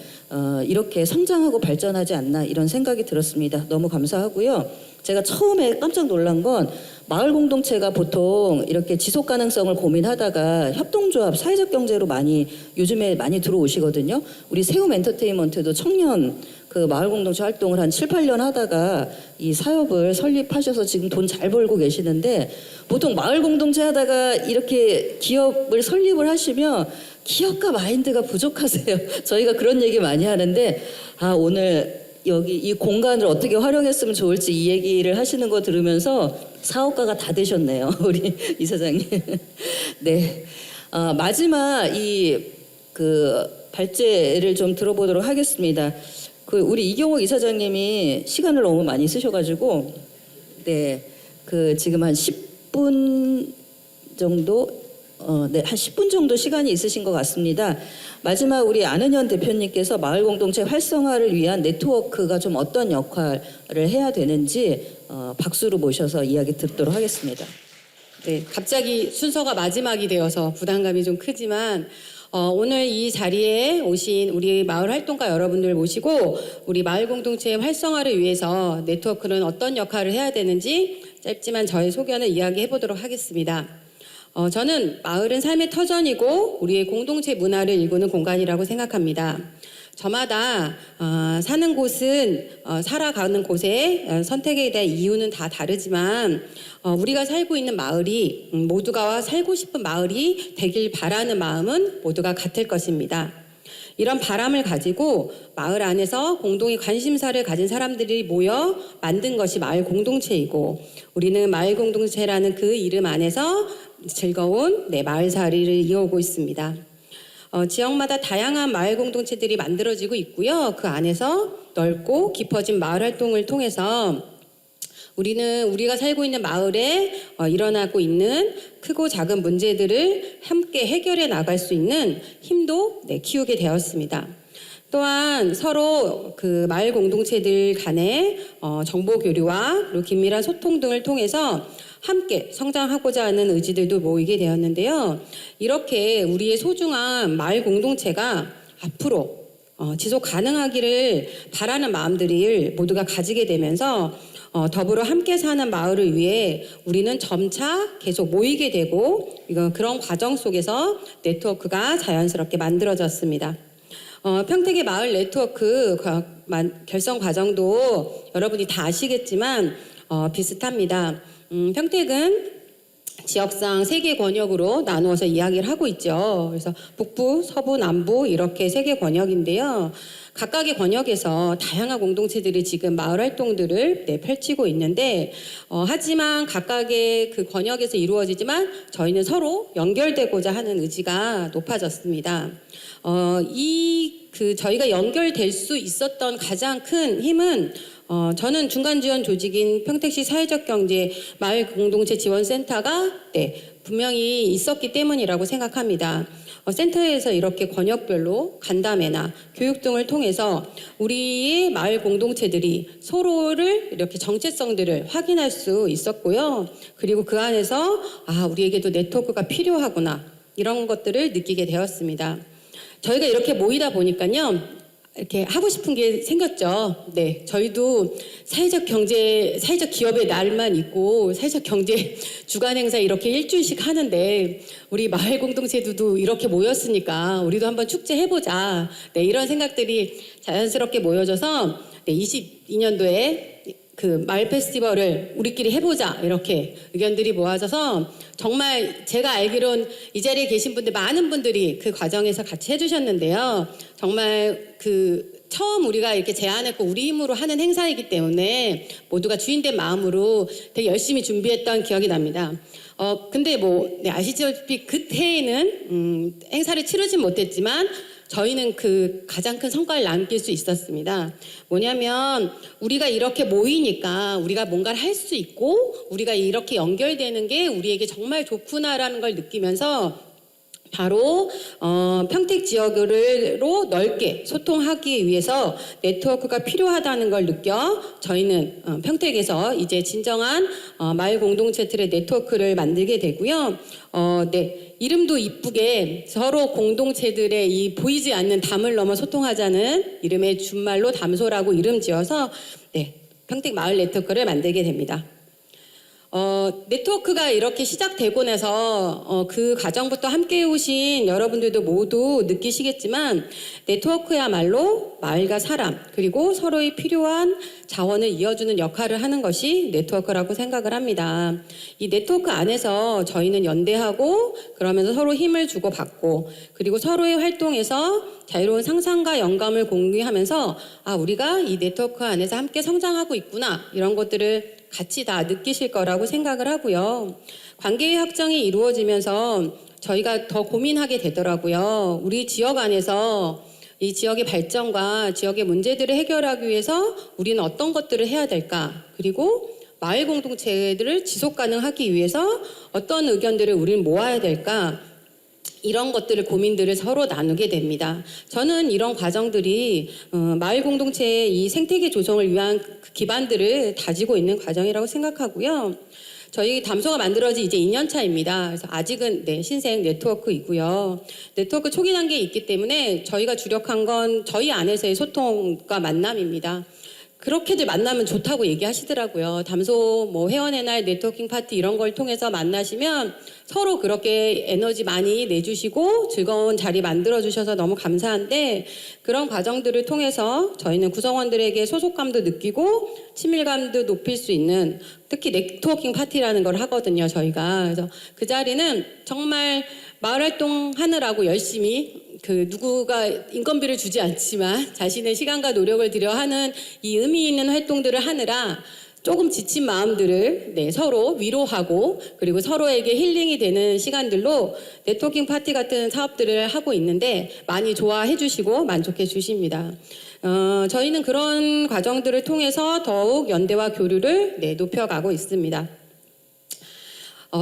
이렇게 성장하고 발전하지 않나 이런 생각이 들었습니다. 너무 감사하고요. 제가 처음에 깜짝 놀란 건 마을 공동체가 보통 이렇게 지속 가능성을 고민하다가 협동조합, 사회적 경제로 요즘에 많이 들어오시거든요. 우리 세움 엔터테인먼트도 청년 그 마을 공동체 활동을 한 7, 8년 하다가 이 사업을 설립하셔서 지금 돈 잘 벌고 계시는데 보통 마을 공동체 하다가 이렇게 기업을 설립을 하시면 기업가 마인드가 부족하세요. 저희가 그런 얘기 많이 하는데 오늘 여기 이 공간을 어떻게 활용했으면 좋을지 이 얘기를 하시는 거 들으면서 사업가가 다 되셨네요. 우리 이사장님. 네. 마지막 그 발제를 좀 들어보도록 하겠습니다. 그 우리 이경옥 이사장님이 시간을 너무 많이 쓰셔가지고 네. 그 지금 한 10분 정도 네, 한 10분 정도 시간이 있으신 것 같습니다. 마지막 우리 안은현 대표님께서 마을 공동체 활성화를 위한 네트워크가 좀 어떤 역할을 해야 되는지 박수로 모셔서 이야기 듣도록 하겠습니다. 네, 갑자기 순서가 마지막이 되어서 부담감이 좀 크지만 오늘 이 자리에 오신 우리 마을 활동가 여러분들 모시고 우리 마을 공동체의 활성화를 위해서 네트워크는 어떤 역할을 해야 되는지 짧지만 저의 소견을 이야기해 보도록 하겠습니다. 저는 마을은 삶의 터전이고 우리의 공동체 문화를 일구는 공간이라고 생각합니다. 저마다 사는 곳은 살아가는 곳의 선택에 대한 이유는 다 다르지만 우리가 살고 있는 마을이 모두가 살고 싶은 마을이 되길 바라는 마음은 모두가 같을 것입니다. 이런 바람을 가지고 마을 안에서 공동의 관심사를 가진 사람들이 모여 만든 것이 마을 공동체이고 우리는 마을 공동체라는 그 이름 안에서 즐거운 마을살이를 이어오고 있습니다. 지역마다 다양한 마을 공동체들이 만들어지고 있고요. 그 안에서 넓고 깊어진 마을 활동을 통해서 우리가 살고 있는 마을에 일어나고 있는 크고 작은 문제들을 함께 해결해 나갈 수 있는 힘도 키우게 되었습니다. 또한 서로 그 마을 공동체들 간의 정보 교류와 그리고 긴밀한 소통 등을 통해서 함께 성장하고자 하는 의지들도 모이게 되었는데요. 이렇게 우리의 소중한 마을 공동체가 앞으로 지속 가능하기를 바라는 마음들을 모두가 가지게 되면서 더불어 함께 사는 마을을 위해 우리는 점차 계속 모이게 되고 그런 과정 속에서 네트워크가 자연스럽게 만들어졌습니다. 평택의 마을 네트워크 결성 과정도 여러분이 다 아시겠지만 비슷합니다. 평택은 지역상 3개 권역으로 나누어서 이야기를 하고 있죠. 그래서 북부, 서부, 남부 이렇게 3개 권역인데요. 각각의 권역에서 다양한 공동체들이 지금 마을 활동들을 펼치고 있는데 하지만 각각의 그 권역에서 이루어지지만 저희는 서로 연결되고자 하는 의지가 높아졌습니다. 저희가 연결될 수 있었던 가장 큰 힘은 저는 중간지원 조직인 평택시 사회적경제 마을공동체지원센터가 분명히 있었기 때문이라고 생각합니다. 센터에서 이렇게 권역별로 간담회나 교육 등을 통해서 우리의 마을 공동체들이 서로를 이렇게 정체성들을 확인할 수 있었고요. 그리고 그 안에서 우리에게도 네트워크가 필요하구나 이런 것들을 느끼게 되었습니다. 저희가 이렇게 모이다 보니까요. 이렇게 하고 싶은 게 생겼죠. 네, 저희도 사회적 기업의 날만 있고 사회적 경제 주간 행사 이렇게 일주일씩 하는데 우리 마을 공동체도 이렇게 모였으니까 우리도 한번 축제 해보자. 네, 이런 생각들이 자연스럽게 모여져서 22년도에 그 마을 페스티벌을 우리끼리 해보자 이렇게 의견들이 모아져서 정말 제가 알기론 이 자리에 계신 분들 많은 분들이 그 과정에서 같이 해주셨는데요. 정말 처음 우리가 이렇게 제안했고 우리 힘으로 하는 행사이기 때문에 모두가 주인된 마음으로 되게 열심히 준비했던 기억이 납니다. 근데 아시다시피 그때에는 행사를 치르진 못했지만 저희는 그 가장 큰 성과를 남길 수 있었습니다. 뭐냐면 우리가 이렇게 모이니까 우리가 뭔가를 할 수 있고 우리가 이렇게 연결되는 게 우리에게 정말 좋구나라는 걸 느끼면서 바로 평택 지역으로 넓게 소통하기 위해서 네트워크가 필요하다는 걸 느껴 저희는 평택에서 이제 진정한 마을 공동체들의 네트워크를 만들게 되고요. 이름도 이쁘게 서로 공동체들의 이 보이지 않는 담을 넘어 소통하자는 이름의 준말로 담소라고 이름 지어서 평택 마을 네트워크를 만들게 됩니다. 네트워크가 이렇게 시작되고 나서 그 과정부터 함께 오신 여러분들도 모두 느끼시겠지만 네트워크야말로 마을과 사람 그리고 서로의 필요한 자원을 이어주는 역할을 하는 것이 네트워크라고 생각을 합니다. 이 네트워크 안에서 저희는 연대하고 그러면서 서로 힘을 주고받고 그리고 서로의 활동에서 자유로운 상상과 영감을 공유하면서 우리가 이 네트워크 안에서 함께 성장하고 있구나 이런 것들을 같이 다 느끼실 거라고 생각을 하고요. 관계의 확장이 이루어지면서 저희가 더 고민하게 되더라고요. 우리 지역 안에서 이 지역의 발전과 지역의 문제들을 해결하기 위해서 우리는 어떤 것들을 해야 될까? 그리고 마을 공동체들을 지속 가능하기 위해서 어떤 의견들을 우리는 모아야 될까? 이런 것들을 고민들을 서로 나누게 됩니다. 저는 이런 과정들이 마을 공동체의 이 생태계 조성을 위한 그 기반들을 다지고 있는 과정이라고 생각하고요. 저희 담소가 만들어진 이제 2년 차입니다. 그래서 아직은 신생 네트워크이고요. 네트워크 초기 단계에 있기 때문에 저희가 주력한 건 저희 안에서의 소통과 만남입니다. 그렇게들 만나면 좋다고 얘기하시더라고요. 담소 회원의 날 네트워킹 파티 이런 걸 통해서 만나시면 서로 그렇게 에너지 많이 내주시고 즐거운 자리 만들어주셔서 너무 감사한데 그런 과정들을 통해서 저희는 구성원들에게 소속감도 느끼고 친밀감도 높일 수 있는 특히 네트워킹 파티라는 걸 하거든요. 저희가. 그래서 그 자리는 정말 마을 활동 하느라고 열심히 누구가 인건비를 주지 않지만 자신의 시간과 노력을 들여 하는 이 의미 있는 활동들을 하느라 조금 지친 마음들을 서로 위로하고 그리고 서로에게 힐링이 되는 시간들로 네트워킹 파티 같은 사업들을 하고 있는데 많이 좋아해 주시고 만족해 주십니다. 저희는 그런 과정들을 통해서 더욱 연대와 교류를 높여가고 있습니다.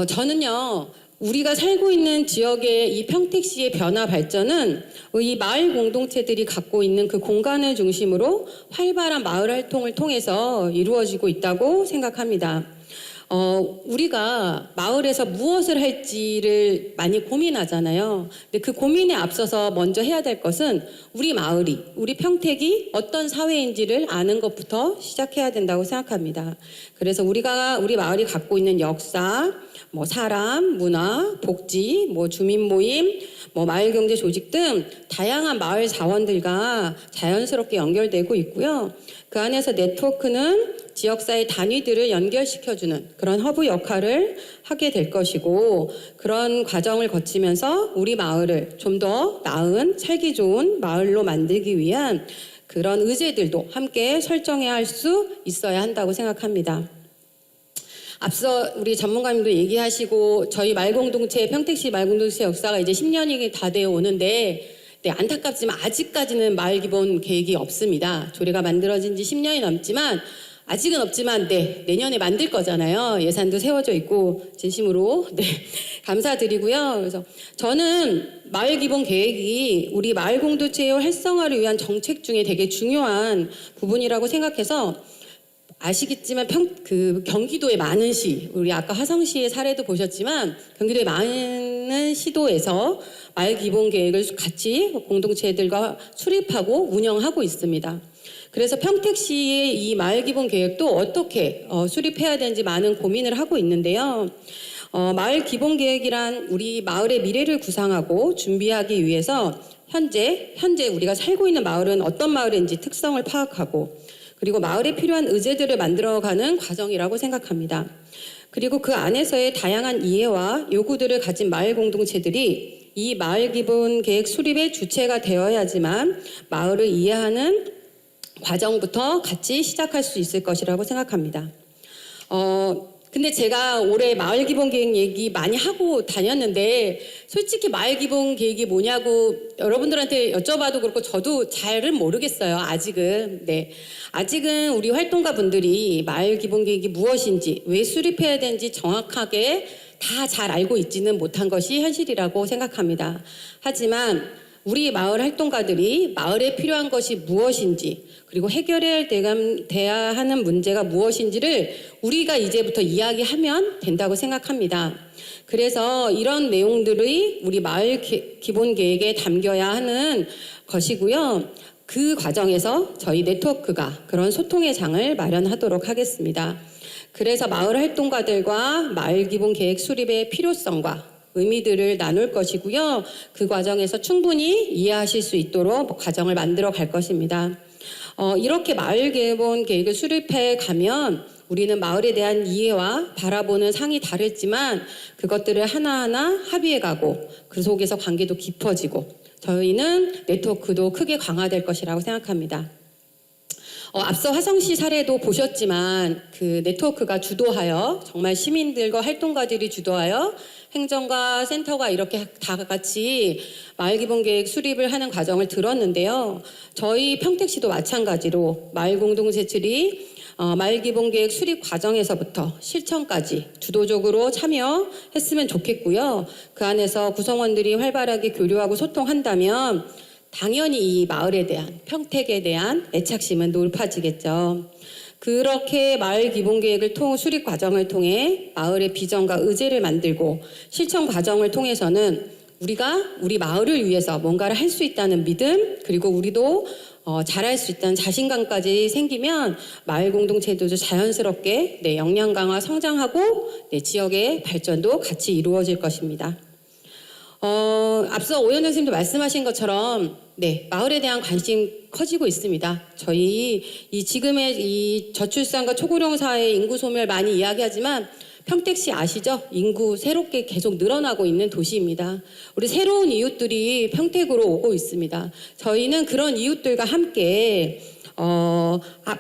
저는요. 우리가 살고 있는 지역의 이 평택시의 변화 발전은 이 마을 공동체들이 갖고 있는 그 공간을 중심으로 활발한 마을 활동을 통해서 이루어지고 있다고 생각합니다. 우리가 마을에서 무엇을 할지를 많이 고민하잖아요. 근데 그 고민에 앞서서 먼저 해야 될 것은 우리 마을이, 우리 평택이 어떤 사회인지를 아는 것부터 시작해야 된다고 생각합니다. 그래서 우리 마을이 갖고 있는 역사, 사람, 문화, 복지, 주민 모임, 마을 경제 조직 등 다양한 마을 자원들과 자연스럽게 연결되고 있고요. 그 안에서 네트워크는 지역사회 단위들을 연결시켜주는 그런 허브 역할을 하게 될 것이고 그런 과정을 거치면서 우리 마을을 좀 더 나은 살기 좋은 마을로 만들기 위한 그런 의제들도 함께 설정해야 할 수 있어야 한다고 생각합니다. 앞서 우리 전문가님도 얘기하시고 저희 마을공동체 평택시 마을공동체 역사가 이제 10년이 다 되어 오는데 안타깝지만 아직까지는 마을 기본 계획이 없습니다. 조례가 만들어진 지 10년이 넘지만 아직은 없지만 내년에 만들 거잖아요. 예산도 세워져 있고 진심으로 감사드리고요. 그래서 저는 마을 기본 계획이 우리 마을 공동체의 활성화를 위한 정책 중에 되게 중요한 부분이라고 생각해서 아시겠지만 경기도의 많은 시, 우리 아까 화성시의 사례도 보셨지만 경기도의 많은 시도에서 마을 기본 계획을 같이 공동체들과 수립하고 운영하고 있습니다. 그래서 평택시의 이 마을 기본 계획도 어떻게 수립해야 되는지 많은 고민을 하고 있는데요. 마을 기본 계획이란 우리 마을의 미래를 구상하고 준비하기 위해서 현재 우리가 살고 있는 마을은 어떤 마을인지 특성을 파악하고 그리고 마을에 필요한 의제들을 만들어가는 과정이라고 생각합니다. 그리고 그 안에서의 다양한 이해와 요구들을 가진 마을 공동체들이 이 마을 기본 계획 수립의 주체가 되어야지만 마을을 이해하는 과정부터 같이 시작할 수 있을 것이라고 생각합니다. 근데 제가 올해 마을 기본 계획 얘기 많이 하고 다녔는데 솔직히 마을 기본 계획이 뭐냐고 여러분들한테 여쭤봐도 그렇고 저도 잘은 모르겠어요. 아직은. 아직은 우리 활동가 분들이 마을 기본 계획이 무엇인지 왜 수립해야 되는지 정확하게 다 잘 알고 있지는 못한 것이 현실이라고 생각합니다. 하지만 우리 마을 활동가들이 마을에 필요한 것이 무엇인지 그리고 해결해야 하는 문제가 무엇인지를 우리가 이제부터 이야기하면 된다고 생각합니다. 그래서 이런 내용들이 우리 마을 기본 계획에 담겨야 하는 것이고요. 그 과정에서 저희 네트워크가 그런 소통의 장을 마련하도록 하겠습니다. 그래서 마을 활동가들과 마을 기본 계획 수립의 필요성과 의미들을 나눌 것이고요. 그 과정에서 충분히 이해하실 수 있도록 과정을 만들어 갈 것입니다. 이렇게 마을 기본 계획을 수립해 가면 우리는 마을에 대한 이해와 바라보는 상이 다르지만 그것들을 하나하나 합의해 가고 그 속에서 관계도 깊어지고 저희는 네트워크도 크게 강화될 것이라고 생각합니다. 앞서 화성시 사례도 보셨지만 그 네트워크가 주도하여 정말 시민들과 활동가들이 주도하여 행정과 센터가 이렇게 다 같이 마을 기본 계획 수립을 하는 과정을 들었는데요. 저희 평택시도 마찬가지로 마을 공동체들이 마을 기본 계획 수립 과정에서부터 실천까지 주도적으로 참여했으면 좋겠고요. 그 안에서 구성원들이 활발하게 교류하고 소통한다면 당연히 이 마을에 대한 평택에 대한 애착심은 높아지겠죠. 그렇게 마을 기본 계획을 수립 과정을 통해 마을의 비전과 의제를 만들고 실천 과정을 통해서는 우리가 우리 마을을 위해서 뭔가를 할 수 있다는 믿음 그리고 우리도 잘할 수 있다는 자신감까지 생기면 마을 공동체도 자연스럽게 역량 강화 성장하고 지역의 발전도 같이 이루어질 것입니다. 앞서 오연정 선생님도 말씀하신 것처럼 마을에 대한 관심 커지고 있습니다. 저희 지금의 이 저출산과 초고령 사회 인구 소멸 많이 이야기하지만 평택시 아시죠? 인구 새롭게 계속 늘어나고 있는 도시입니다. 우리 새로운 이웃들이 평택으로 오고 있습니다. 저희는 그런 이웃들과 함께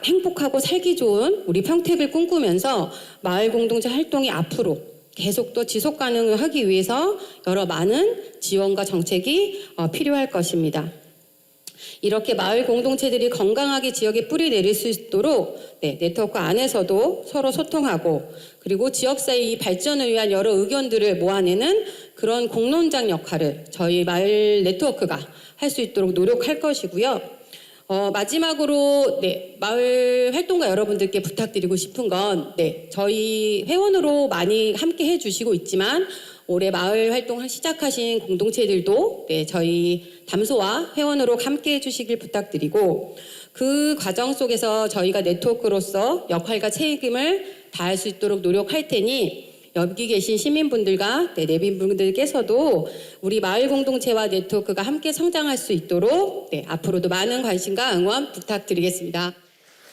행복하고 살기 좋은 우리 평택을 꿈꾸면서 마을 공동체 활동이 앞으로 계속 또 지속 가능을 하기 위해서 여러 많은 지원과 정책이 필요할 것입니다. 이렇게 마을 공동체들이 건강하게 지역에 뿌리 내릴 수 있도록 네트워크 안에서도 서로 소통하고 그리고 지역사회 이 발전을 위한 여러 의견들을 모아내는 그런 공론장 역할을 저희 마을 네트워크가 할 수 있도록 노력할 것이고요. 마지막으로 마을 활동가 여러분들께 부탁드리고 싶은 건 저희 회원으로 많이 함께 해주시고 있지만 올해 마을 활동 시작하신 공동체들도 저희 담소와 회원으로 함께 해주시길 부탁드리고 그 과정 속에서 저희가 네트워크로서 역할과 책임을 다할 수 있도록 노력할 테니 여기 계신 시민분들과 내빈분들께서도 우리 마을 공동체와 네트워크가 함께 성장할 수 있도록 앞으로도 많은 관심과 응원 부탁드리겠습니다.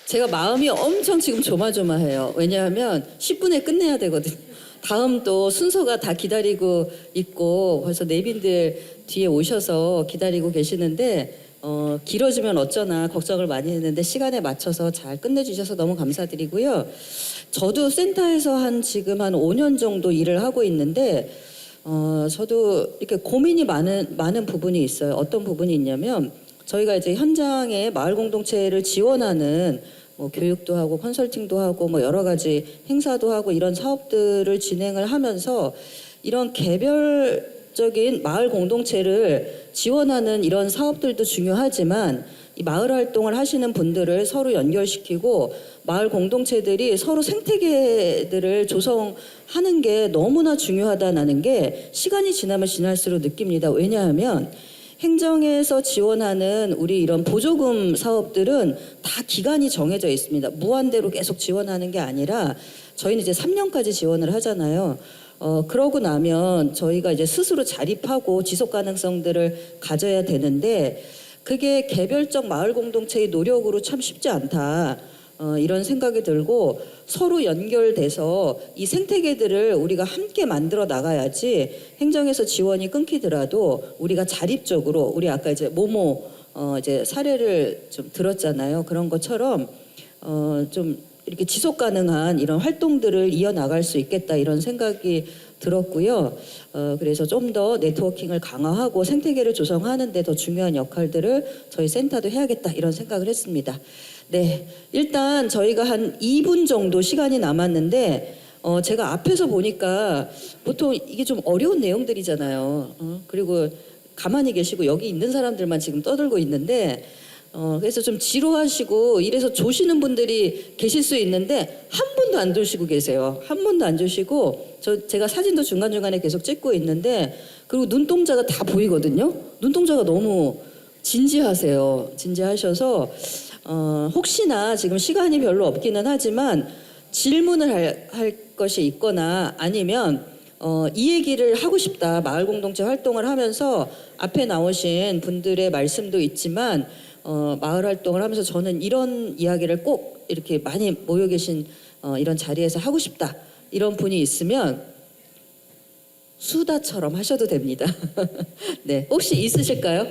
제가 마음이 엄청 지금 조마조마해요. 왜냐하면 10분에 끝내야 되거든요. 다음 또 순서가 다 기다리고 있고 벌써 내빈들 뒤에 오셔서 기다리고 계시는데 길어지면 어쩌나 걱정을 많이 했는데 시간에 맞춰서 잘 끝내주셔서 너무 감사드리고요. 저도 센터에서 지금 한 5년 정도 일을 하고 있는데 저도 이렇게 고민이 많은 부분이 있어요. 어떤 부분이 있냐면 저희가 이제 현장에 마을 공동체를 지원하는 교육도 하고 컨설팅도 하고 여러 가지 행사도 하고 이런 사업들을 진행을 하면서 이런 개별적인 마을 공동체를 지원하는 이런 사업들도 중요하지만 이 마을 활동을 하시는 분들을 서로 연결시키고 마을 공동체들이 서로 생태계들을 조성하는 게 너무나 중요하다는 게 시간이 지나면 지날수록 느낍니다. 왜냐하면 행정에서 지원하는 우리 이런 보조금 사업들은 다 기간이 정해져 있습니다. 무한대로 계속 지원하는 게 아니라 저희는 이제 3년까지 지원을 하잖아요. 그러고 나면 저희가 이제 스스로 자립하고 지속 가능성들을 가져야 되는데 그게 개별적 마을 공동체의 노력으로 참 쉽지 않다. 이런 생각이 들고 서로 연결돼서 이 생태계들을 우리가 함께 만들어 나가야지 행정에서 지원이 끊기더라도 우리가 자립적으로 우리 아까 이제 모모 이제 사례를 좀 들었잖아요. 그런 것처럼 좀 이렇게 지속 가능한 이런 활동들을 이어나갈 수 있겠다 이런 생각이 들었고요. 그래서 좀 더 네트워킹을 강화하고 생태계를 조성하는 데 더 중요한 역할들을 저희 센터도 해야겠다 이런 생각을 했습니다. 네, 일단 저희가 한 2분 정도 시간이 남았는데 제가 앞에서 보니까 보통 이게 좀 어려운 내용들이잖아요. 그리고 가만히 계시고 여기 있는 사람들만 지금 떠들고 있는데 그래서 좀 지루하시고 이래서 조시는 분들이 계실 수 있는데 한 분도 안 조시고 계세요. 한 분도 안 조시고 제가 사진도 중간중간에 계속 찍고 있는데 그리고 눈동자가 다 보이거든요. 눈동자가 너무 진지하세요. 진지하셔서 혹시나 지금 시간이 별로 없기는 하지만 질문을 할 것이 있거나 아니면 이 얘기를 하고 싶다. 마을 공동체 활동을 하면서 앞에 나오신 분들의 말씀도 있지만 마을 활동을 하면서 저는 이런 이야기를 꼭 이렇게 많이 모여 계신 이런 자리에서 하고 싶다. 이런 분이 있으면 수다처럼 하셔도 됩니다. 네, 혹시 있으실까요?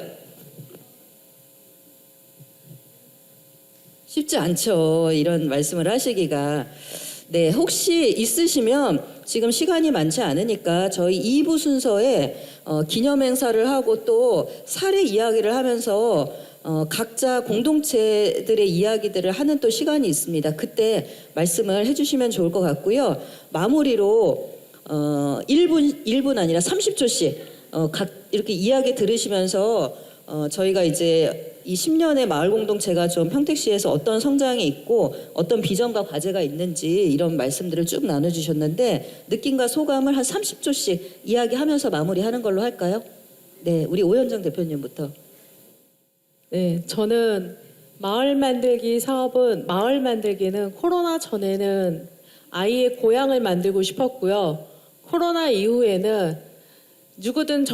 쉽지 않죠. 이런 말씀을 하시기가. 네, 혹시 있으시면 지금 시간이 많지 않으니까 저희 2부 순서에 기념 행사를 하고 또 사례 이야기를 하면서 각자 공동체들의 이야기들을 하는 또 시간이 있습니다. 그때 말씀을 해주시면 좋을 것 같고요. 마무리로 1분 아니라 30초씩 각 이렇게 이야기 들으시면서 저희가 이제 이 10년의 마을 공동체가 좀 평택시에서 어떤 성장이 있고 어떤 비전과 과제가 있는지 이런 말씀들을 쭉 나눠주셨는데 느낌과 소감을 한 30초씩 이야기하면서 마무리하는 걸로 할까요? 네, 우리 오현정 대표님부터. 네, 저는 마을 만들기 사업은 마을 만들기는 코로나 전에는 아이의 고향을 만들고 싶었고요. 코로나 이후에는 누구든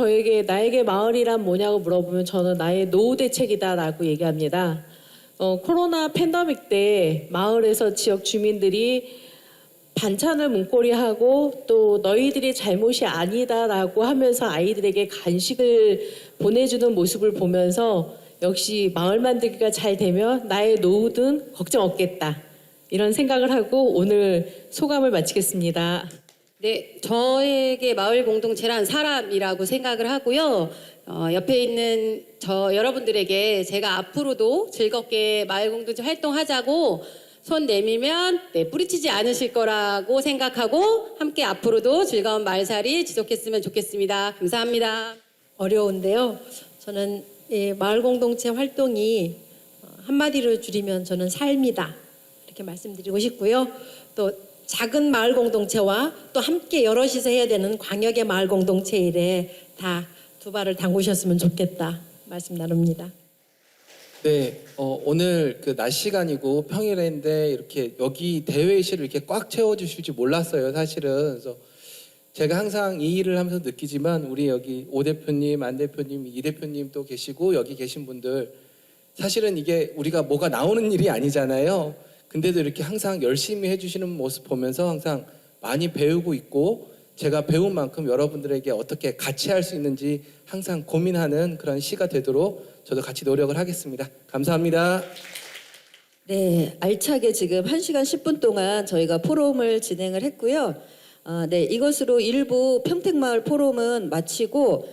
나에게 마을이란 뭐냐고 물어보면 저는 나의 노후 대책이다라고 얘기합니다. 코로나 팬데믹 때 마을에서 지역 주민들이 반찬을 문고리하고 또 너희들이 잘못이 아니다라고 하면서 아이들에게 간식을 보내주는 모습을 보면서 역시 마을 만들기가 잘 되면 나의 노후든 걱정 없겠다. 이런 생각을 하고 오늘 소감을 마치겠습니다. 네, 저에게 마을 공동체란 사람이라고 생각을 하고요. 옆에 있는 여러분들에게 제가 앞으로도 즐겁게 마을 공동체 활동하자고 손 내밀면 뿌리치지 않으실 거라고 생각하고 함께 앞으로도 즐거운 마을살이 지속했으면 좋겠습니다. 감사합니다. 어려운데요. 저는 이 마을 공동체 활동이 한마디로 줄이면 저는 삶이다. 이렇게 말씀드리고 싶고요. 또 작은 마을 공동체와 또 함께 여럿이서 해야 되는 광역의 마을 공동체 일에 다 두 발을 담그셨으면 좋겠다 말씀 나눕니다. 네, 오늘 그 낮 시간이고 평일인데 이렇게 여기 대회실을 이렇게 꽉 채워주실 줄 몰랐어요, 사실은. 그래서 제가 항상 이 일을 하면서 느끼지만 우리 여기 오 대표님, 안 대표님, 이 대표님도 계시고 여기 계신 분들 사실은 이게 우리가 뭐가 나오는 일이 아니잖아요. 근데도 이렇게 항상 열심히 해주시는 모습 보면서 항상 많이 배우고 있고 제가 배운 만큼 여러분들에게 어떻게 같이 할 수 있는지 항상 고민하는 그런 시가 되도록 저도 같이 노력을 하겠습니다. 감사합니다. 네, 알차게 지금 1시간 10분 동안 저희가 포럼을 진행을 했고요. 네, 이것으로 일부 평택마을 포럼은 마치고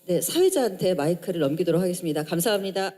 네, 사회자한테 마이크를 넘기도록 하겠습니다. 감사합니다.